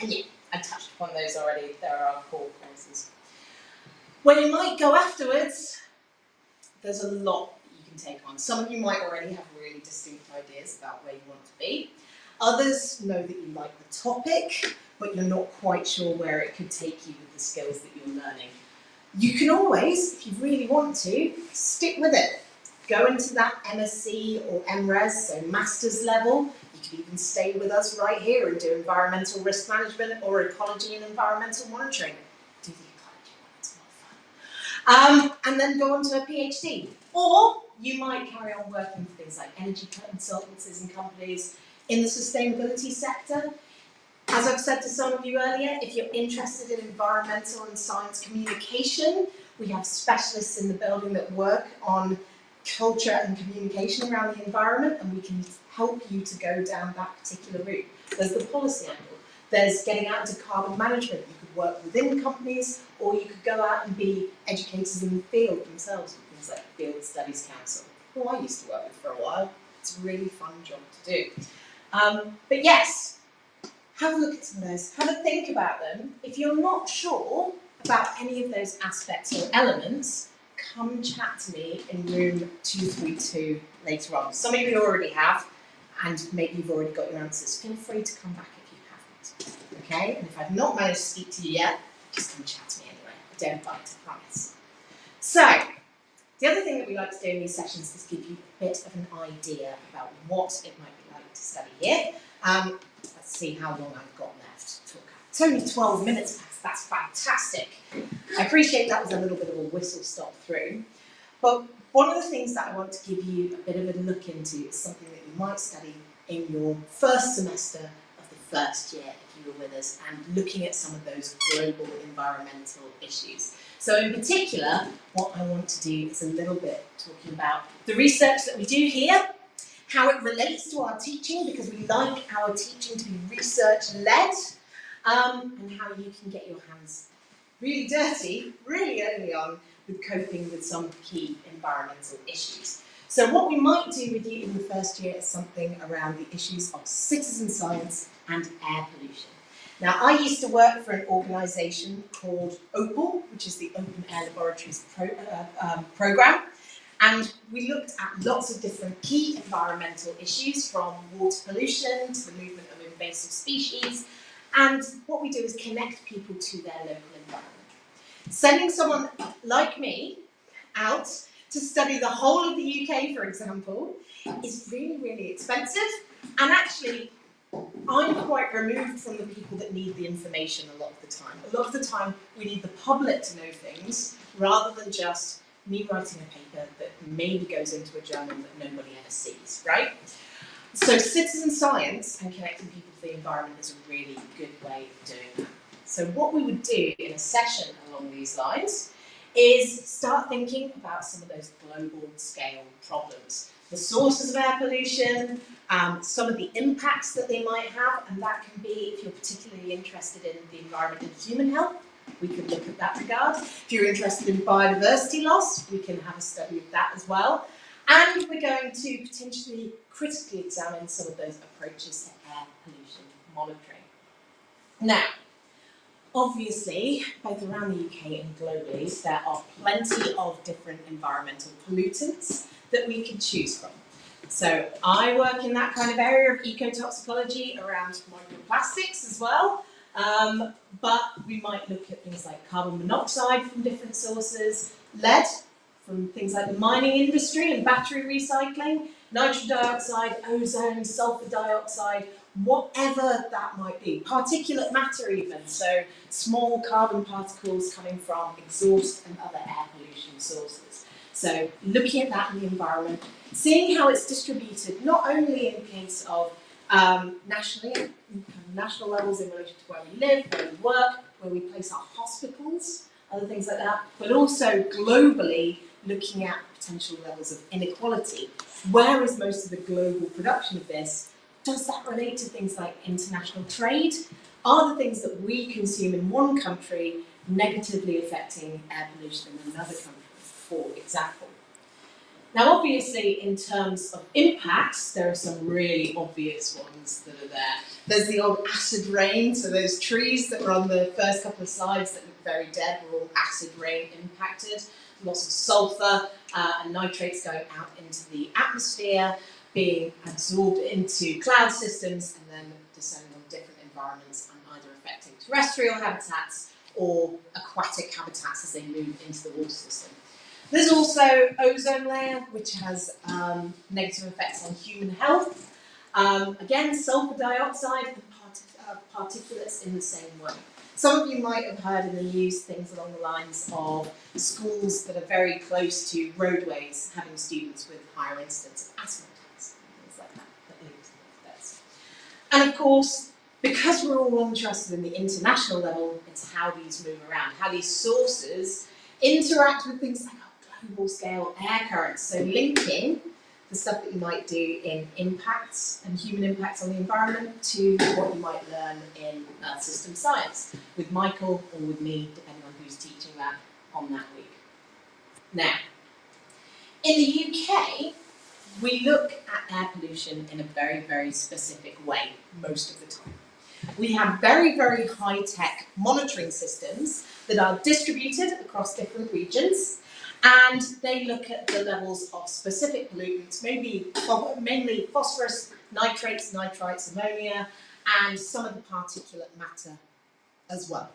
And yeah, I touched upon those already. There are our core courses. Where you might go afterwards, there's a lot that you can take on. Some of you might already have really distinct ideas about where you want to be. Others know that you like the topic, but you're not quite sure where it could take you with the skills that you're learning. You can always, if you really want to, stick with it. Go into that MSc or MRes, so master's level. You can even stay with us right here and do environmental risk management or ecology and environmental monitoring. Do the ecology one, it's more fun. And then go on to a PhD. Or you might carry on working for things like energy consultancies and companies in the sustainability sector. As I've said to some of you earlier, if you're interested in environmental and science communication, we have specialists in the building that work on culture and communication around the environment, and we can help you to go down that particular route. There's the policy angle. There's getting out into carbon management. You could work within companies, or you could go out and be educators in the field themselves with things like Field Studies Council, who I used to work with for a while. It's a really fun job to do. But yes, have a look at some of those. Have a think about them. If you're not sure about any of those aspects or elements, come chat to me in room 232 later on. Some of you already have, and maybe you've already got your answers. Feel free to come back if you haven't. Okay? And if I've not managed to speak to you yet, just come chat to me anyway. I don't bite, I promise. So, the other thing that we like to do in these sessions is give you a bit of an idea about what it might be like to study here. Let's see how long I've got left to talk. It's only 12 minutes, that's fantastic. I appreciate that was a little bit of a whistle-stop through. But one of the things that I want to give you a bit of a look into is something that you might study in your first semester of the first year if you were with us, and looking at some of those global environmental issues. So in particular, what I want to do is a little bit talking about the research that we do here, how it relates to our teaching, because we like our teaching to be research-led, and how you can get your hands really dirty, really early on, with coping with some key environmental issues. So what we might do with you in the first year is something around the issues of citizen science and air pollution. Now, I used to work for an organisation called OPAL, which is the Open Air Laboratories Programme, and we looked at lots of different key environmental issues, from water pollution to the movement of invasive species, and what we do is connect people to their local environment. Sending someone like me out to study the whole of the UK, for example, is really, really expensive, and actually I'm quite removed from the people that need the information a lot of the time. A lot of the time we need the public to know things rather than just me writing a paper that maybe goes into a journal that nobody ever sees, right? So citizen science and connecting people to the environment is a really good way of doing that. So what we would do in a session along these lines is start thinking about some of those global scale problems. The sources of air pollution, some of the impacts that they might have, and that can be, if you're particularly interested in the environment and human health, we can look at that regard. If you're interested in biodiversity loss, we can have a study of that as well. And we're going to potentially critically examine some of those approaches to air pollution monitoring. Now, obviously, both around the UK and globally, there are plenty of different environmental pollutants that we can choose from. So I work in that kind of area of ecotoxicology around microplastics as well, but we might look at things like carbon monoxide from different sources, lead from things like the mining industry and battery recycling, nitrogen dioxide, ozone, sulfur dioxide, whatever that might be, particulate matter even, so small carbon particles coming from exhaust and other air pollution sources. So looking at that in the environment, seeing how it's distributed, not only in the case of national levels in relation to where we live, where we work, where we place our hospitals, other things like that, but also globally looking at potential levels of inequality. Where is most of the global production of this? Does that relate to things like international trade? Are the things that we consume in one country negatively affecting air pollution in another country, for example? Now, obviously, in terms of impacts, there are some really obvious ones that are there. There's the old acid rain, so those trees that were on the first couple of slides that look very dead were all acid rain impacted. Lots of sulfur and nitrates going out into the atmosphere, being absorbed into cloud systems and then descending on different environments and either affecting terrestrial habitats or aquatic habitats as they move into the water system. There's also ozone layer, which has negative effects on human health. Again, sulfur dioxide and particulates in the same way. Some of you might have heard in the news things along the lines of schools that are very close to roadways having students with higher incidence of asthma attacks and things like that that lead to this. And of course, Because we're all interested in the international level, it's how these move around, how these sources interact with things like our global scale air currents. So linking the stuff that you might do in impacts and human impacts on the environment to what you might learn in Earth System Science with Michael or with me, depending on who's teaching that on that week. Now, in the UK, we look at air pollution in a very, very specific way most of the time. We have very, very high-tech monitoring systems that are distributed across different regions, and they look at the levels of specific pollutants, mainly phosphorus, nitrates, nitrites, ammonia, and some of the particulate matter as well.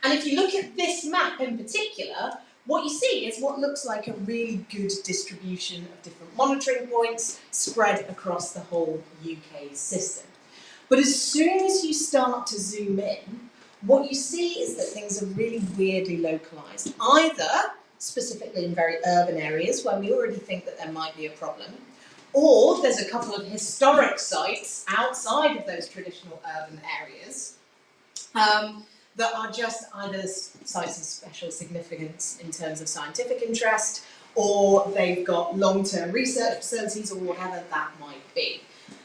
And if you look at this map in particular, what you see is what looks like a really good distribution of different monitoring points spread across the whole UK system. But as soon as you start to zoom in, what you see is that things are really weirdly localised, either specifically in very urban areas where we already think that there might be a problem, or there's a couple of historic sites outside of those traditional urban areas that are just either sites of special significance in terms of scientific interest, or they've got long-term research facilities, or whatever that might be.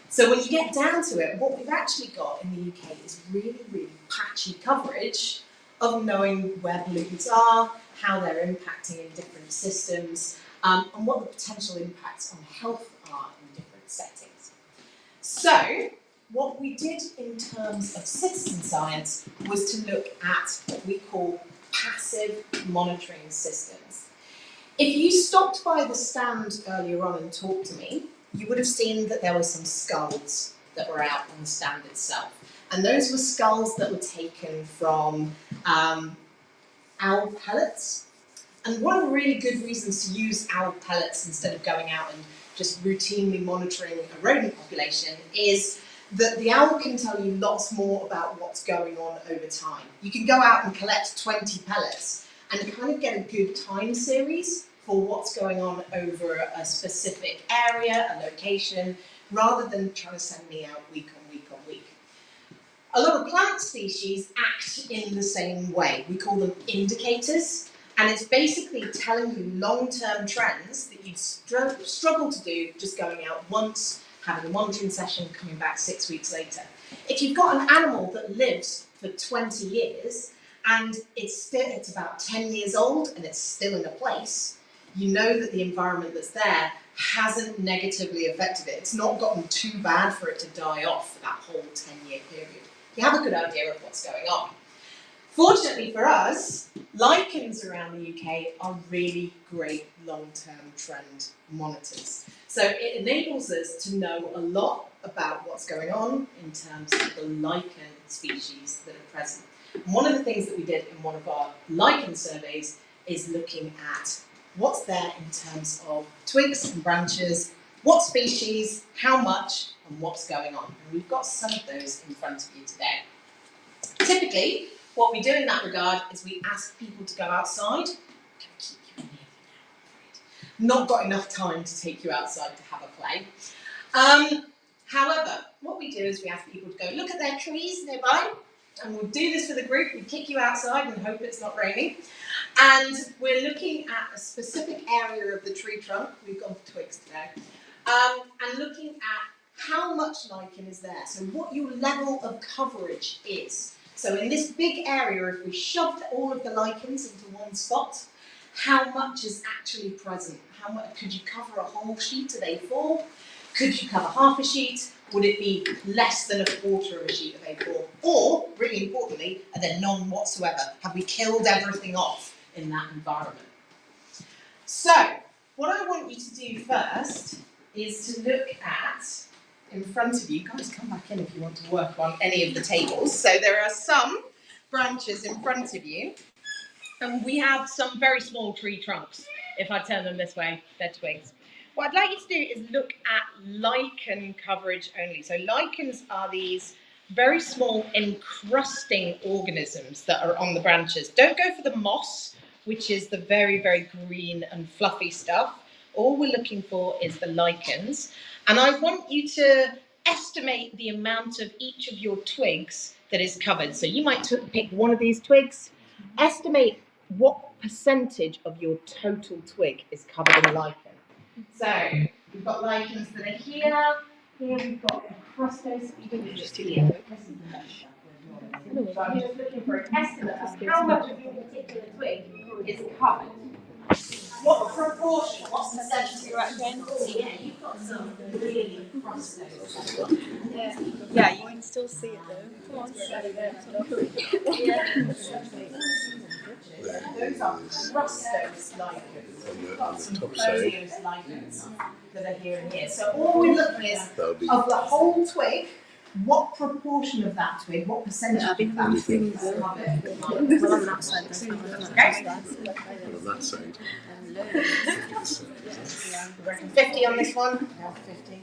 So when you get down to it, what we've actually got in the UK is really, really patchy coverage of knowing where pollutants are, how they're impacting in different systems, and what the potential impacts on health are in different settings. So what we did in terms of citizen science was to look at what we call passive monitoring systems. If you stopped by the stand earlier on and talked to me, you would have seen that there were some skulls that were out on the stand itself. And those were skulls that were taken from owl pellets. And one of the really good reasons to use owl pellets instead of going out and just routinely monitoring a rodent population is that the owl can tell you lots more about what's going on over time. You can go out and collect 20 pellets and kind of get a good time series for what's going on over a specific area, a location, rather than trying to send me out week on week on week. A lot of plant species act in the same way. We call them indicators, and it's basically telling you long-term trends that you'd struggle to do just going out once, having a monitoring session, coming back 6 weeks later. If you've got an animal that lives for 20 years and it's about 10 years old and it's still in a place, you know that the environment that's there hasn't negatively affected it. It's not gotten too bad for it to die off for that whole 10-year period. You have a good idea of what's going on. Fortunately for us, lichens around the UK are really great long-term trend monitors. So it enables us to know a lot about what's going on in terms of the lichen species that are present. And one of the things that we did in one of our lichen surveys is looking at what's there in terms of twigs and branches, what species, how much, and what's going on. And we've got some of those in front of you today. Typically, what we do in that regard is we ask people to go outside. Can I keep you in here for now? Not got enough time to take you outside to have a play. However, what we do is we ask people to go look at their trees nearby, and we'll do this for the group. We kick you outside and hope it's not raining. And we're looking at a specific area of the tree trunk. We've gone for twigs today. And looking at how much lichen is there. So what your level of coverage is. So in this big area, if we shoved all of the lichens into one spot, how much is actually present? How much could you cover a whole sheet of A4? Could you cover half a sheet? Would it be less than a quarter of a sheet of A4? Or, really importantly, are there none whatsoever? Have we killed everything off in that environment? So, what I want you to do first is to look at, in front of you, guys come back in if you want to work on any of the tables. So there are some branches in front of you, and we have some very small tree trunks. If I turn them this way, they're twigs. What I'd like you to do is look at lichen coverage only. So lichens are these very small encrusting organisms that are on the branches. Don't go for the moss, which is the very, very green and fluffy stuff. All we're looking for is the lichens. And I want you to estimate the amount of each of your twigs that is covered. So you might pick one of these twigs, estimate what percentage of your total twig is covered in lichen. So we've got lichens that are here we've got a crustose, you can just here. So I'm just looking for an estimate of how much of your particular twig is covered. What proportion, what percentage do you reckon? Yeah, you've got some really crustose. Yeah, you can still see it though. Come on. Those are crustose lichens. We've got some rhodiose lichens that are here and here. So all we're looking is, of the whole twig, what proportion of that twig, what percentage of that twig is covered? Well, on that side, that's not Okay. On that side. 50%. Reckon 50 on this one? 50.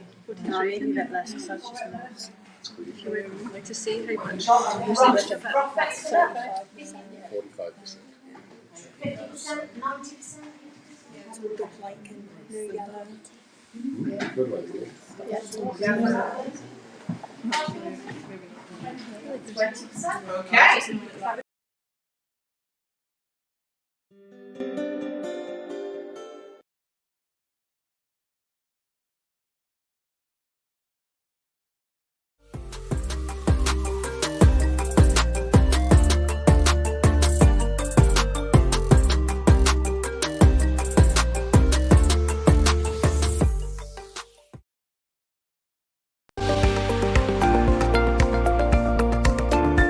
No, maybe a bit less because that's just nerves. If you would like to see how much, Rough estimate? 45%. 50%, 90%? it's all got lichen, no yellow. Good idea. 20%. Okay.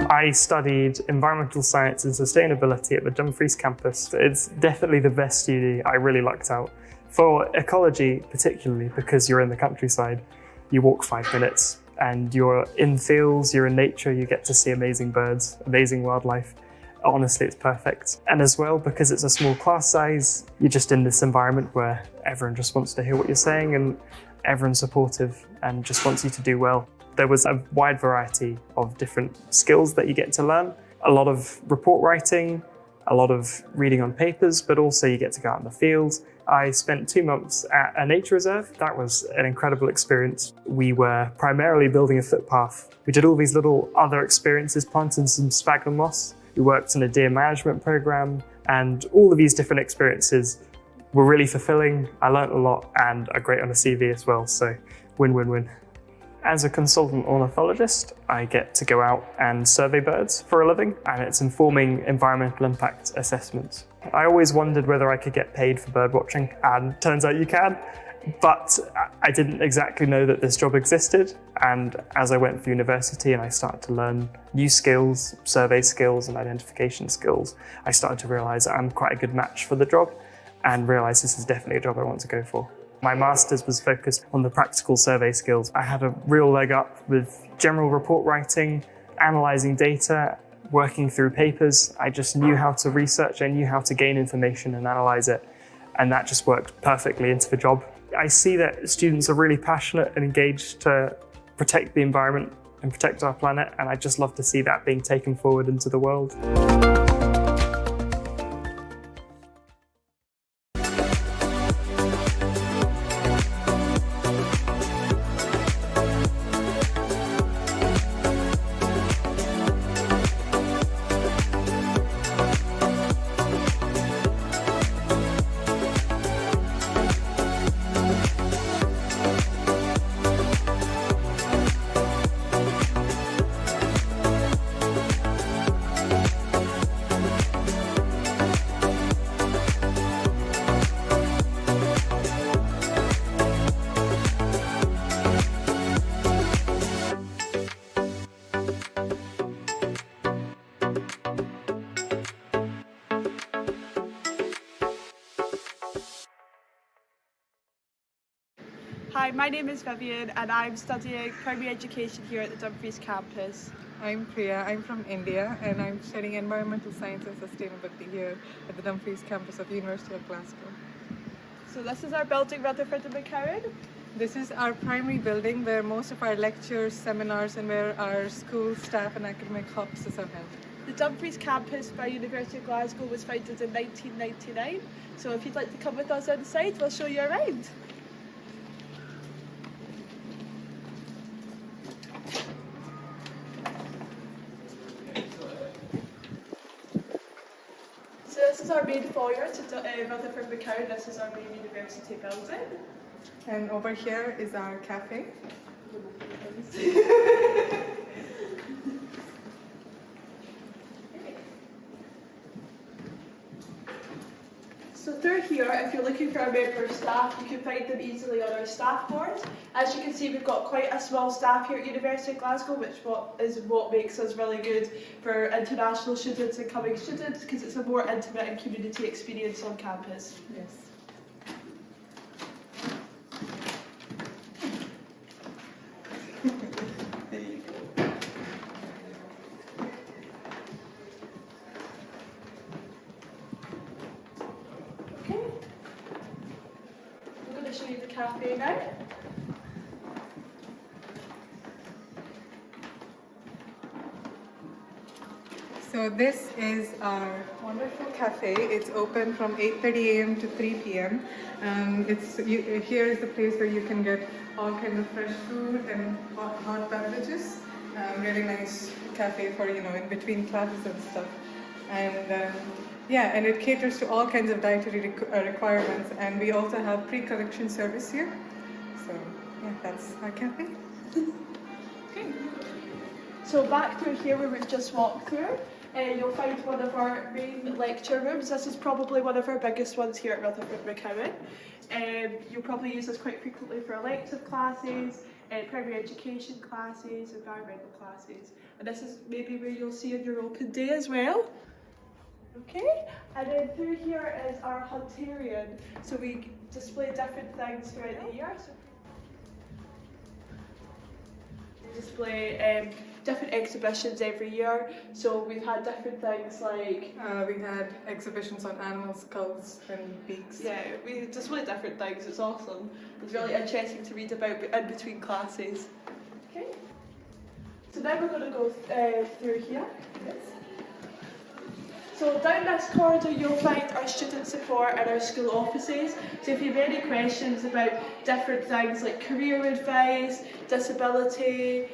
I studied environmental science and sustainability at the Dumfries Campus. It's definitely the best uni. I really lucked out. For ecology particularly, because you're in the countryside, you walk 5 minutes and you're in fields, you're in nature, you get to see amazing birds, amazing wildlife. Honestly, it's perfect. And as well, because it's a small class size, you're just in this environment where everyone just wants to hear what you're saying and everyone's supportive and just wants you to do well. There was a wide variety of different skills that you get to learn. A lot of report writing, a lot of reading on papers, but also you get to go out in the field. I spent 2 months at a nature reserve. That was an incredible experience. We were primarily building a footpath. We did all these little other experiences, planting some sphagnum moss. We worked in a deer management program, and all of these different experiences were really fulfilling. I learned a lot and are great on a CV as well, so win-win-win. As a consultant ornithologist, I get to go out and survey birds for a living, and it's informing environmental impact assessments. I always wondered whether I could get paid for bird watching, and turns out you can, but I didn't exactly know that this job existed. And as I went through university and I started to learn new skills, survey skills and identification skills, I started to realize I'm quite a good match for the job and realize this is definitely a job I want to go for. My master's was focused on the practical survey skills. I had a real leg up with general report writing, analysing data, working through papers. I just knew how to research, I knew how to gain information and analyse it, and that just worked perfectly into the job. I see that students are really passionate and engaged to protect the environment and protect our planet, and I just love to see that being taken forward into the world. Hi, my name is Vivian and I'm studying primary education here at the Dumfries Campus. I'm Priya, I'm from India and I'm studying environmental science and sustainability here at the Dumfries Campus of University of Glasgow. So this is our building, Rutherford and McCarran. This is our primary building where most of our lectures, seminars and where our school staff and academic offices are held. The Dumfries Campus by University of Glasgow was founded in 1999, so if you'd like to come with us inside, we'll show you around. So this is our main foyer to Rutherford McCowan. This is our main university building. And over here is our cafe. So through here, if you're looking for a member of staff, you can find them easily on our staff board. As you can see, we've got quite a small staff here at University of Glasgow, which is what makes us really good for international students and coming students, because it's a more intimate and community experience on campus. Yes. Show you the cafe now. So this is our wonderful cafe. It's open from 8:30 a.m. to 3 p.m. Here is the place where you can get all kinds of fresh food and hot beverages. Really nice cafe for in between classes and stuff. And and it caters to all kinds of dietary requirements. And we also have pre-collection service here. So yeah, that's our cafe. Okay. So back through here where we've just walked through, you'll find one of our main lecture rooms. This is probably one of our biggest ones here at Rutherford McCowan. You'll probably use this quite frequently for elective classes, primary education classes, environmental classes. And this is maybe where you'll see on your open day as well. Okay, and then through here is our Hunterian. So we display different things throughout the year. So we display different exhibitions every year. So we've had different things like... we had exhibitions on animal skulls and beaks. Yeah, we display different things. It's awesome. It's really interesting to read about in between classes. Okay, so now we're going to go through here. Yes. So down this corridor you'll find our student support and our school offices. So if you have any questions about different things like career advice, disability,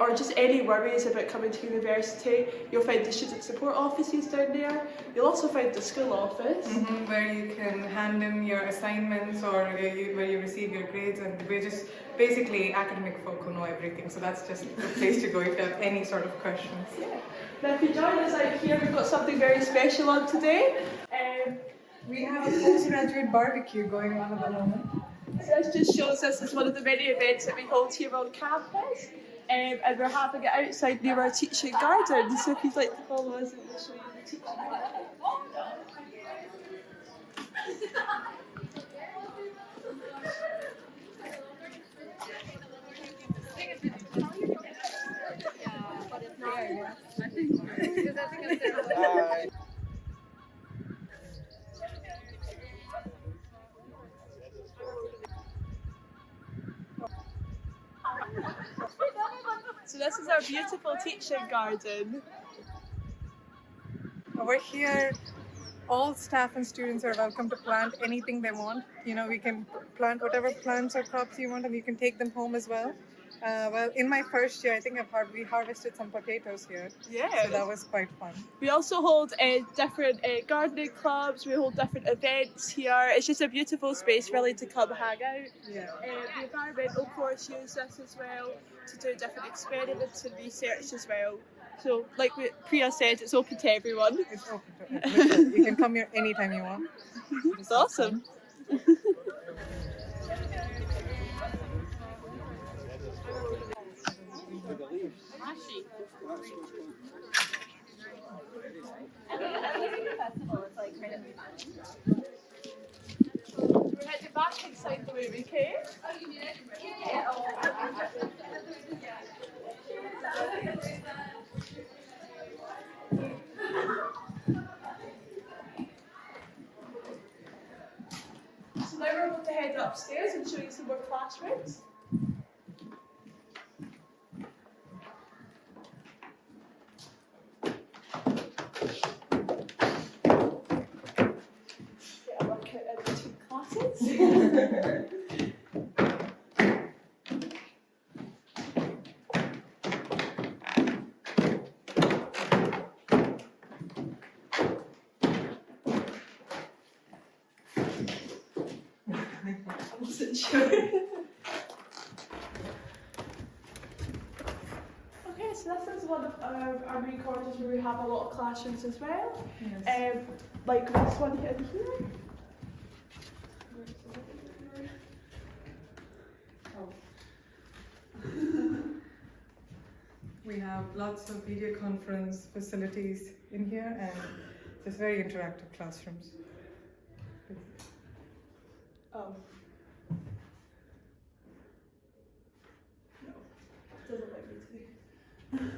or just any worries about coming to university, you'll find the student support offices down there. You'll also find the school office. Where you can hand in your assignments or where you receive your grades, and we're just basically academic folk who know everything. So that's just the place to go if you have any sort of questions. Yeah. Now if you join us out here, we've got something very special on today. We have a postgraduate barbecue going on at the moment. So this just shows us as one of the many events that we hold here on campus. And we're having it outside near our teaching garden. So if you'd like to follow us, and we'll show you the teaching garden. So this is our beautiful teaching garden. Over here, all staff and students are welcome to plant anything they want. We can plant whatever plants or crops you want, and you can take them home as well. Well, in my first year, I think we harvested some potatoes here. Yeah. So that was quite fun. We also hold different gardening clubs. We hold different events here. It's just a beautiful space really to come hang out. Yeah. The environmental course use this as well to do different experiments and research as well. So, like Priya said, it's open to everyone. It's open to everyone. You can come here anytime you want. It's awesome. We're heading back inside the way we came. So now we're going to head upstairs and show you some more classrooms. Get a workout in between classes. 100% sure. Okay, so this is one of our main corridors where we have a lot of classrooms as well. Yes. Like this one here. We have lots of video conference facilities in here and just very interactive classrooms. Oh. No, doesn't like me to.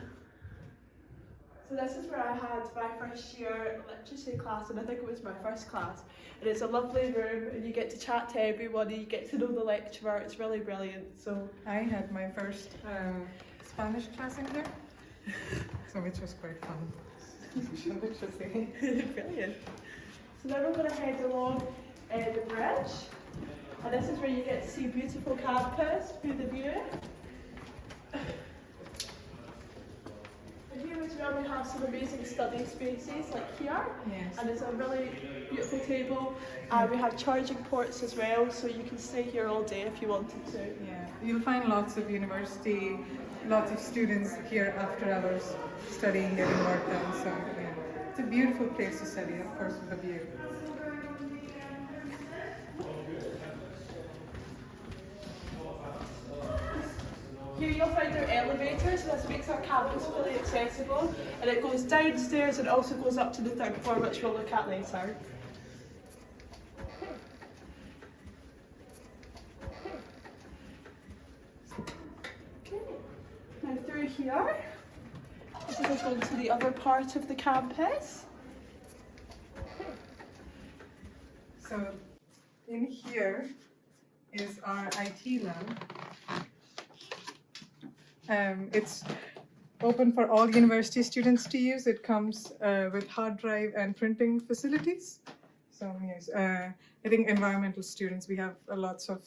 So this is where I had my first year literacy class, and I think it was my first class. And it's a lovely room, and you get to chat to everyone, and you get to know the lecturer. It's really brilliant. So I had my first Spanish class in here, so which was quite fun. Literacy. Brilliant. So now we're going to head along the bridge, and this is where you get to see beautiful campus through the view. And here as well we have some amazing study spaces like here, Yes. and it's a really beautiful table. We have charging ports as well, so you can stay here all day if you wanted to. Yeah, you'll find lots of lots of students here after hours studying, getting work done. So yeah, it's a beautiful place to study, of course, with the view. Here you'll find our elevators, so this makes our campus fully accessible, and it goes downstairs and also goes up to the 3rd floor, which we'll look at later. Okay. Now through here, this is us going to the other part of the campus. So in here is our IT lab. It's open for all university students to use. It comes with hard drive and printing facilities. So yes, I think environmental students, we have lots of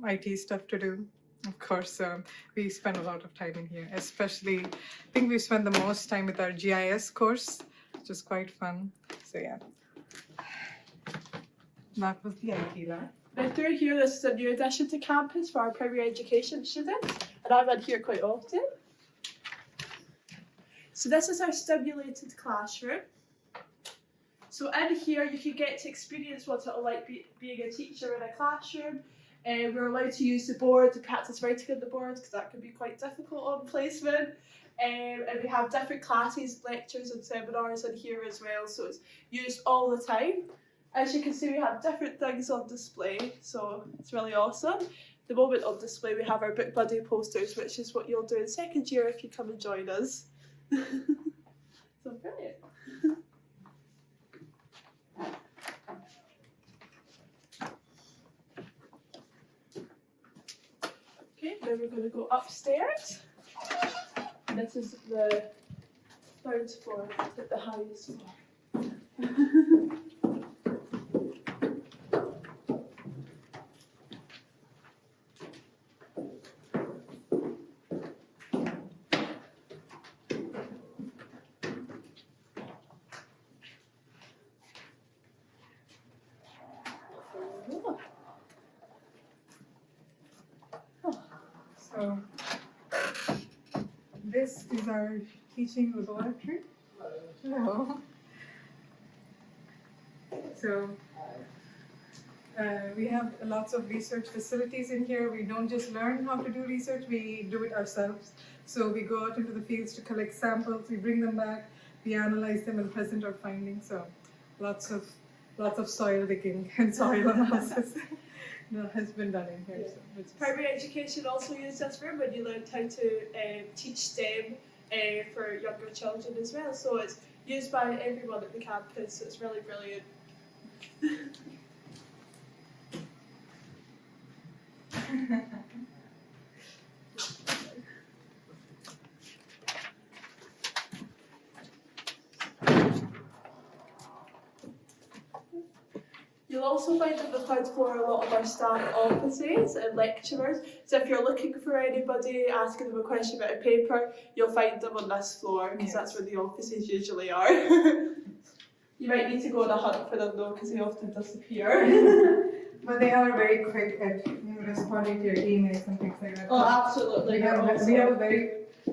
IT stuff to do. Of course, we spend a lot of time in here, especially, I think we spend the most time with our GIS course, which is quite fun. So yeah, that was the IT lab. Now through here, this is a new addition to campus for our primary education students, and I'm in here quite often. So this is our stimulated classroom. So in here, you can get to experience what it'll like being a teacher in a classroom. We're allowed to use the board to practice writing on the board, because that can be quite difficult on placement. And we have different classes, lectures and seminars in here as well, so it's used all the time. As you can see, we have different things on display, so it's really awesome. The moment on display, we have our Book Buddy posters, which is what you'll do in 2nd year if you come and join us. So brilliant. Okay, now we're going to go upstairs. And this is the 3rd floor, the highest floor. So this is our teaching laboratory. Hello. So we have lots of research facilities in here. We don't just learn how to do research, we do it ourselves. So we go out into the fields to collect samples, we bring them back, we analyze them and present our findings. So lots of soil digging and soil analysis has been done in here. Yeah. So primary education also uses this room when you learn how to teach STEM for younger children as well. So it's used by everyone at the campus, so it's really brilliant. You'll also find on the 3rd floor a lot of our staff offices and lecturers. So if you're looking for anybody, asking them a question about a paper, you'll find them on this floor, because that's where the offices usually are. You might need to go on a hunt for them though, because they often disappear. But they are very quick at responding to your emails and things like that. Oh, absolutely.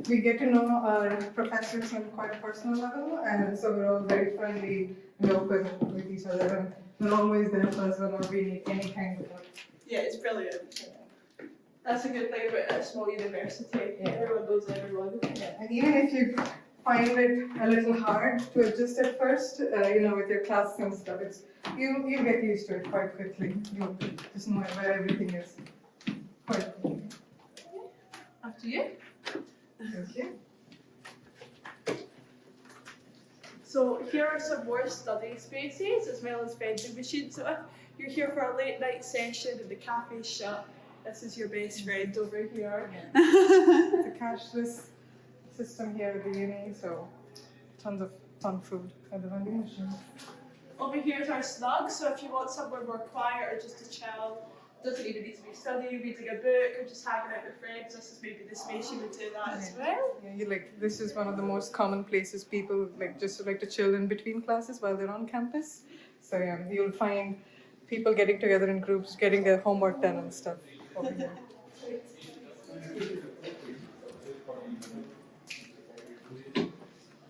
We get to know our professors on quite a personal level, and so we're all very friendly and open with each other, and they're always there for us whenever we need any kind of help. Yeah, it's brilliant. That's a good thing about a small university. Yeah. Everyone knows everyone. Yeah. And even if you find it a little hard to adjust at first, with your classes and stuff, you get used to it quite quickly. You'll just know where everything is. Quite quickly. After you. Thank you. So here are some more study spaces as well as vending machines. So if you're here for a late night session and the cafe's shut, this is your best friend over here. It's a cashless system here at the uni, so tons of fun food at the vending machine. Over here is our snug, so if you want somewhere more quiet or just to chill, doesn't even need to be studying, reading a book, or just hanging out with friends, this is maybe the space you would do that as well. Yeah, this is one of the most common places people just like to chill in between classes while they're on campus. So yeah, you'll find people getting together in groups, getting their homework done and stuff over here.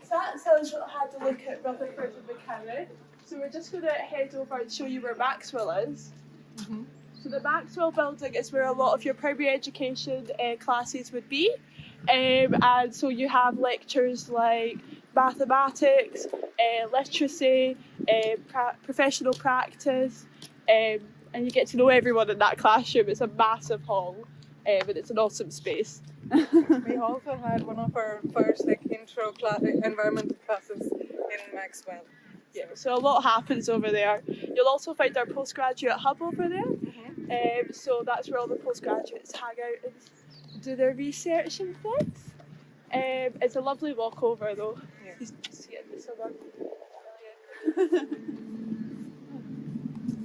So that sounds what I had to look at Rutherford and McCarran. So we're just going to head over and show you where Maxwell is. Mm-hmm. So the Maxwell building is where a lot of your primary education classes would be. And so you have lectures like mathematics, literacy, professional practice, and you get to know everyone in that classroom. It's a massive hall, and it's an awesome space. We also had one of our first intro environmental classes in Maxwell. Yeah, so a lot happens over there. You'll also find our postgraduate hub over there. So that's where all the postgraduates hang out and do their research and things. It's a lovely walkover though. Yeah. You can see it in the summer.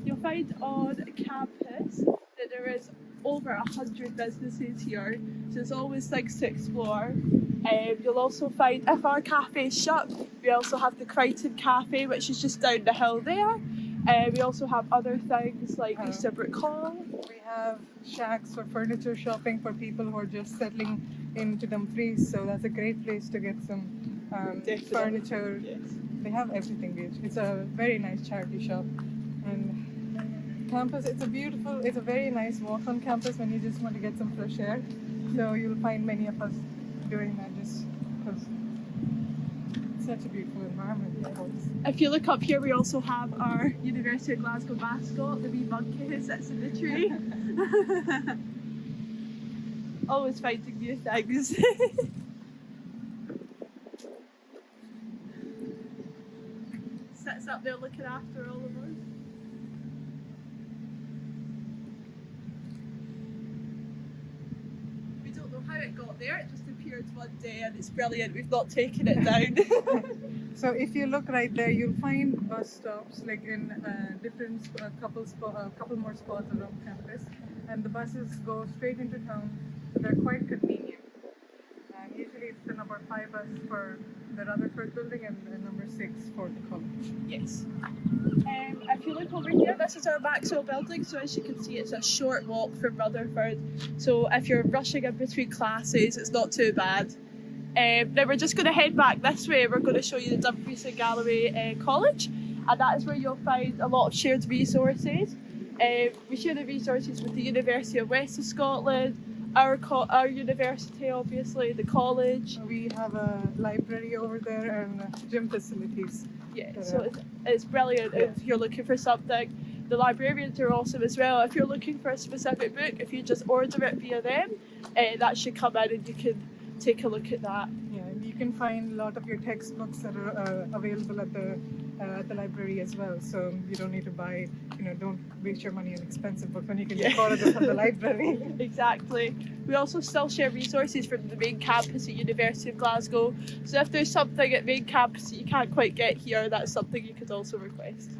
You'll find on campus that there is over 100 businesses here, so there's always things to explore. You'll also find, if our cafe is shut, we also have the Crichton Cafe, which is just down the hill there. We also have other things like Easterbrook Hall. We have shacks for furniture shopping for people who are just settling into Dumfries, so that's a great place to get some furniture. Yes. They have everything. It's a very nice charity shop. And campus, it's a very nice walk on campus when you just want to get some fresh air. So you'll find many of us doing that just because it's such a beautiful environment, of course. If you look up here, we also have our University of Glasgow mascot, the wee monkey who sits in the tree. Always finding new things. Sits up there looking after all of us. We don't know how it got there, it just appeared one day and it's brilliant, we've not taken it down. So if you look right there, you'll find bus stops in different couple more spots around campus, and the buses go straight into town. They're quite convenient. Usually it's the number 5 bus for the Rutherford building and the number 6 for the college. Yes. If you look over here, this is our Maxwell building, so as you can see it's a short walk from Rutherford, so if you're rushing in between classes it's not too bad. Now we're just going to head back this way. We're going to show you the Dumfries and Galloway College, and that is where you'll find a lot of shared resources. We share the resources with the University of West of Scotland, our university obviously, the college. We have a library over there and gym facilities. Yeah, so it's brilliant if you're looking for something. The librarians are awesome as well. If you're looking for a specific book, if you just order it via them, that should come in and you can take a look at that. Yeah, you can find a lot of your textbooks that are available at the library as well. So you don't need to buy, don't waste your money on expensive books when you can just borrow them from the library. Exactly. We also still share resources from the main campus at University of Glasgow. So if there's something at main campus that you can't quite get here, that's something you could also request.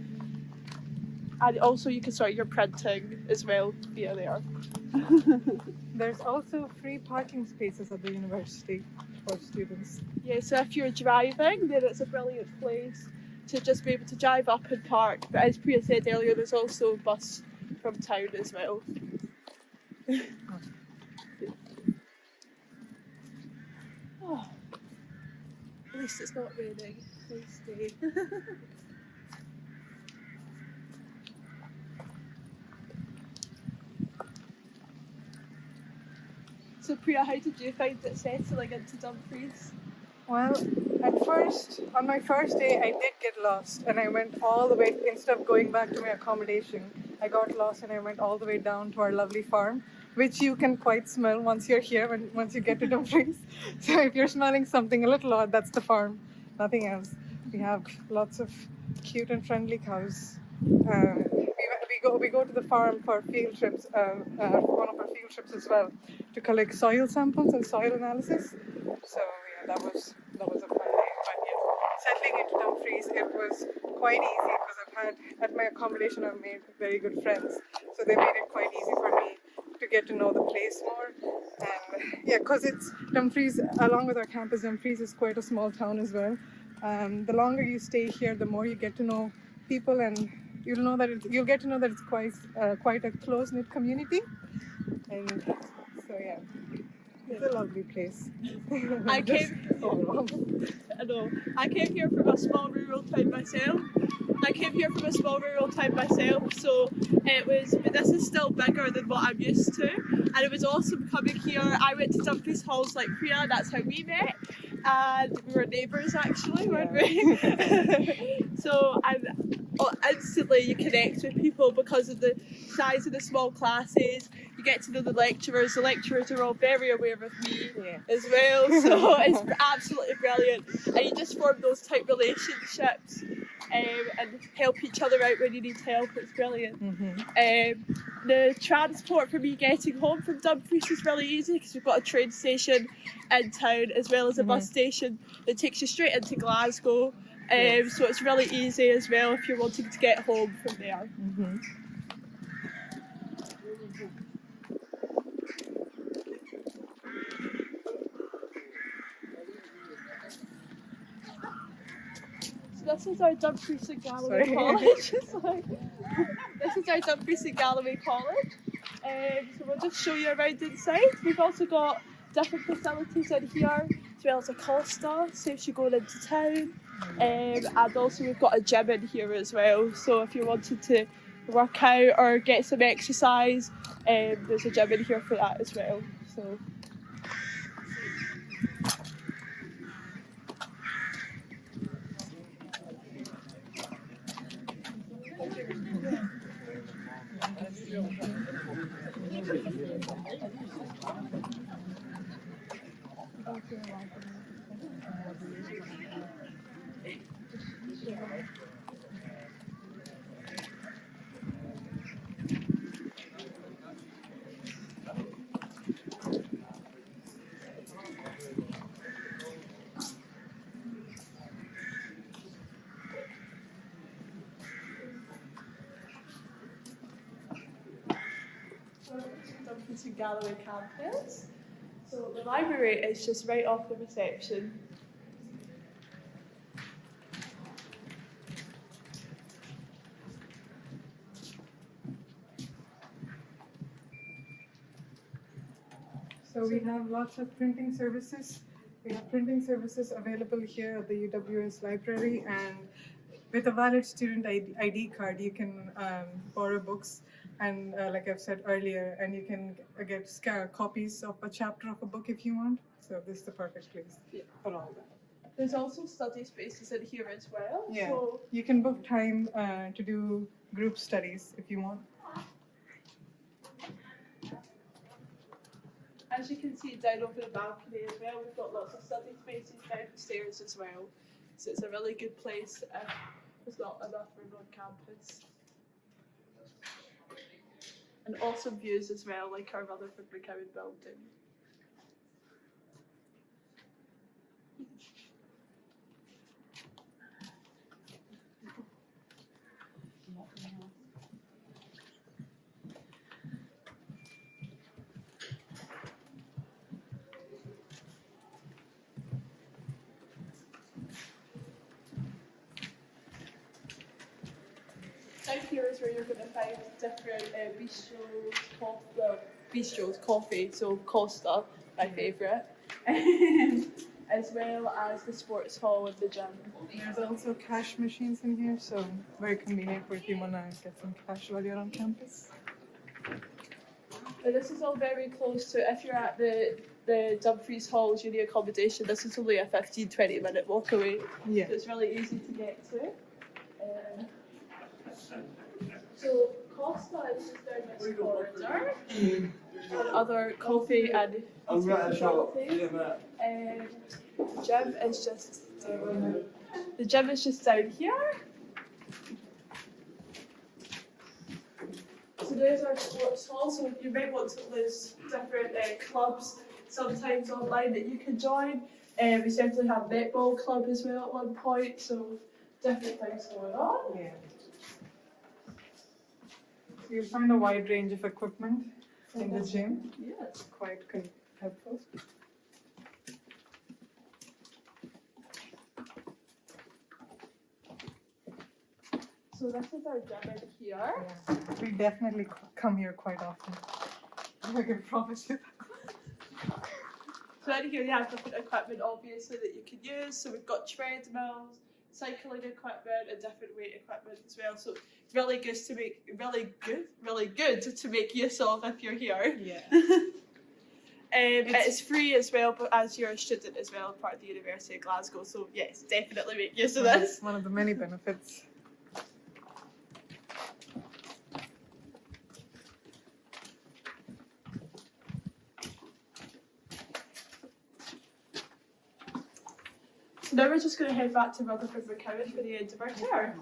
And also you can start your printing as well via there. There's also free parking spaces at the university for students. Yeah, so if you're driving, then it's a brilliant place to just be able to drive up and park. But as Priya said earlier, there's also a bus from town as well. Oh, at least it's not raining. Nice day. So Priya, how did you find it settling into Dumfries? Well, on my first day, I did get lost, and I went all the way, instead of going back to my accommodation, I got lost and I went all the way down to our lovely farm, which you can quite smell once you're here, once you get to Dumfries. So if you're smelling something a little odd, that's the farm, nothing else. We have lots of cute and friendly cows. We go to the farm for field trips, one of our field trips as well, to collect soil samples and soil analysis. So yeah, that was a fun day. But yeah, settling into Dumfries, it was quite easy because at my accommodation I've made very good friends, so they made it quite easy for me to get to know the place more. And yeah, because it's Dumfries, along with our campus, Dumfries is quite a small town as well. The longer you stay here, the more you get to know people, and you'll get to know that it's quite a close-knit community. And so yeah, it's a lovely place. I came here from a small rural town myself. So but this is still bigger than what I'm used to, and it was awesome coming here. I went to Dumfries Halls like Priya, that's how we met, and we were neighbours actually, weren't we? So instantly you connect with people because of the size of the small classes. You get to know the lecturers. The lecturers are all very aware of me as well, so it's absolutely brilliant. And you just form those type relationships and help each other out when you need help. It's brilliant. The transport for me getting home from Dumfries is really easy because we've got a train station in town as well as a bus station that takes you straight into Glasgow. So it's really easy as well if you're wanting to get home from there. So this is our Dumfries and Galloway College. This is our Dumfries and Galloway College. So we'll just show you around inside. We've also got different facilities in here, as well as a Costa, saves you going into town. And also we've got a gym in here as well, so if you wanted to work out or get some exercise, there's a gym in here for that as well. So Dumfries and Galloway campus. So the library is just right off the reception. So we have lots of printing services. We have printing services available here at the UWS library, and with a valid student ID card, you can borrow books, and like I've said earlier, and you can get copies of a chapter of a book if you want. So this is the perfect place for all that. There's also study spaces in here as well. Yeah, So you can book time to do group studies if you want. as you can see down over the balcony as well, we've got lots of study spaces downstairs as well. So it's a really good place if there's not enough room on campus. And awesome views as well, like our Rutherford McCowan building. here is where you're going to find different bistros, coffee, so Costa, my favourite, as well as the sports hall and the gym. There's also cash machines in here, so very convenient for if you want to get some cash while you're on campus. But this is all very close to, if you're at the Dumfries Hall uni accommodation, this is only a 15-20 minute walk away. Yeah. So it's really easy to get to. So Costa is just down this corridor. And other coffee and specialties. The gym is just down here. So there's our sports hall, so you might want to list different clubs sometimes online that you can join. We certainly have netball club as well at one point, so different things going on. Yeah. So you'll find a wide range of equipment in the gym. Yeah. It's quite helpful. So this is our gym in here. Yeah. We definitely come here quite often. I can promise you that. So in here you have different equipment obviously that you can use. So we've got treadmills, cycling equipment and different weight equipment as well. So it's really good to make use of if you're here. Yeah. It's free as well, but as you're a student as well, part of the University of Glasgow. So yes, definitely make use of this. One of the many benefits. So now we're just going to head back to Rutherford McCowan for the end of our tour.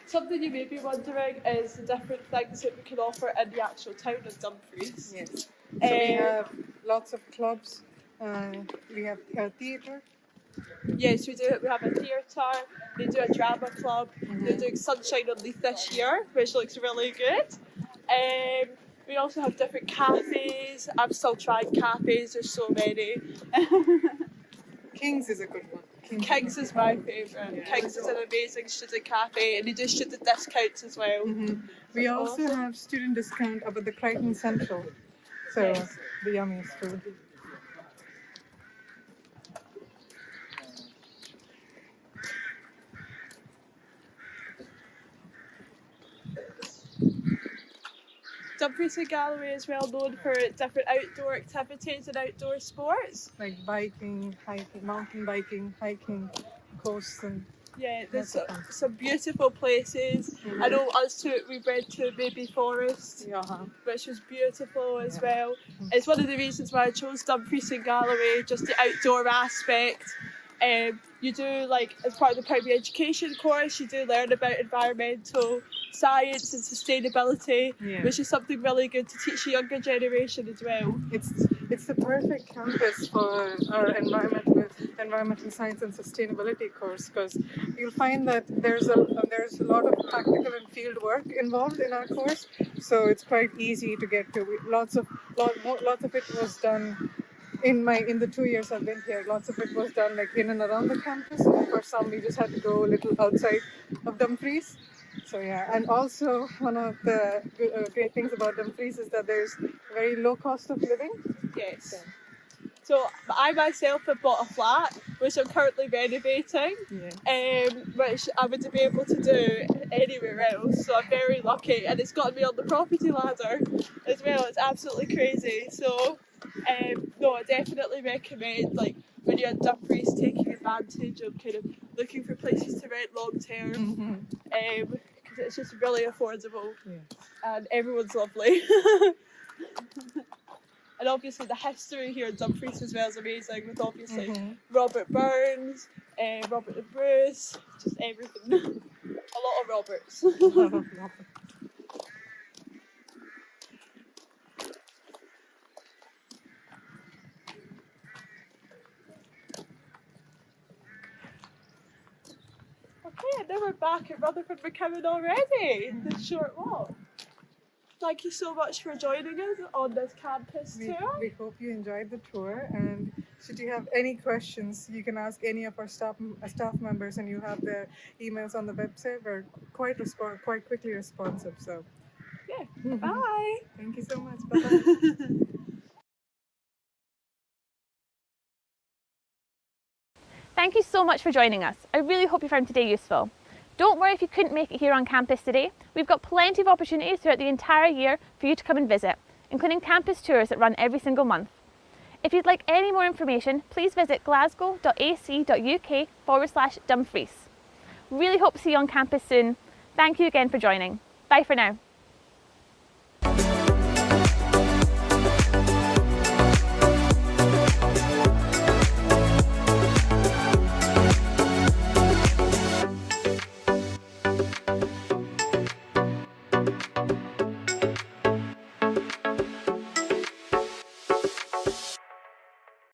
Something you may be wondering is the different things that we can offer in the actual town of Dumfries. Yes. So we have lots of clubs. We have a theatre. Yes, we do. We have a theatre. They do a drama club. They're doing Sunshine on Leith this year, which looks really good. We also have different cafes. I'm still trying cafes. There's so many. King's is a good one. King's is my favourite. Yeah. King's is an amazing student cafe and they do student discounts as well. We also have student discount up at the Crichton Central. So the yummiest food. Dumfries and Galloway is well known for different outdoor activities and outdoor sports. Like biking, hiking, mountain biking, hiking, coasts and... Yeah, there's some beautiful places. I know us two, we went to Baby Forest, which was beautiful as well. It's one of the reasons why I chose Dumfries and Galloway, just the outdoor aspect. You do, like, as part of the primary education course, you do learn about environmental science and sustainability, which is something really good to teach the younger generation as well. It's the perfect campus for our environmental science and sustainability course, because you'll find that there's a lot of practical and field work involved in our course, so it's quite easy to get to. Lots of it was done. In the 2 years I've been here, lots of it was done like in and around the campus. And for some, we just had to go a little outside of Dumfries. So yeah, and also one of the great things about Dumfries is that there's very low cost of living. Yes. So I myself have bought a flat, which I'm currently renovating, which I wouldn't be able to do anywhere else. So I'm very lucky, and it's gotten me on the property ladder as well. It's absolutely crazy. So. No, I definitely recommend, like, when you're in Dumfries, taking advantage of kind of looking for places to rent long term, because it's just really affordable and everyone's lovely. And obviously the history here in Dumfries as well is amazing, with obviously Robert Burns, Robert and Bruce, just everything. A lot of Roberts. Okay, and then we're back at Rutherford McKinnon already in this short walk. Thank you so much for joining us on this campus tour. We hope you enjoyed the tour, and should you have any questions, you can ask any of our staff members, and you have their emails on the website. We're quite quickly responsive. So, yeah. Bye. Thank you so much. Bye. Thank you so much for joining us. I really hope you found today useful. Don't worry if you couldn't make it here on campus today. We've got plenty of opportunities throughout the entire year for you to come and visit, including campus tours that run every single month. If you'd like any more information, please visit glasgow.ac.uk/Dumfries. Really hope to see you on campus soon. Thank you again for joining. Bye for now.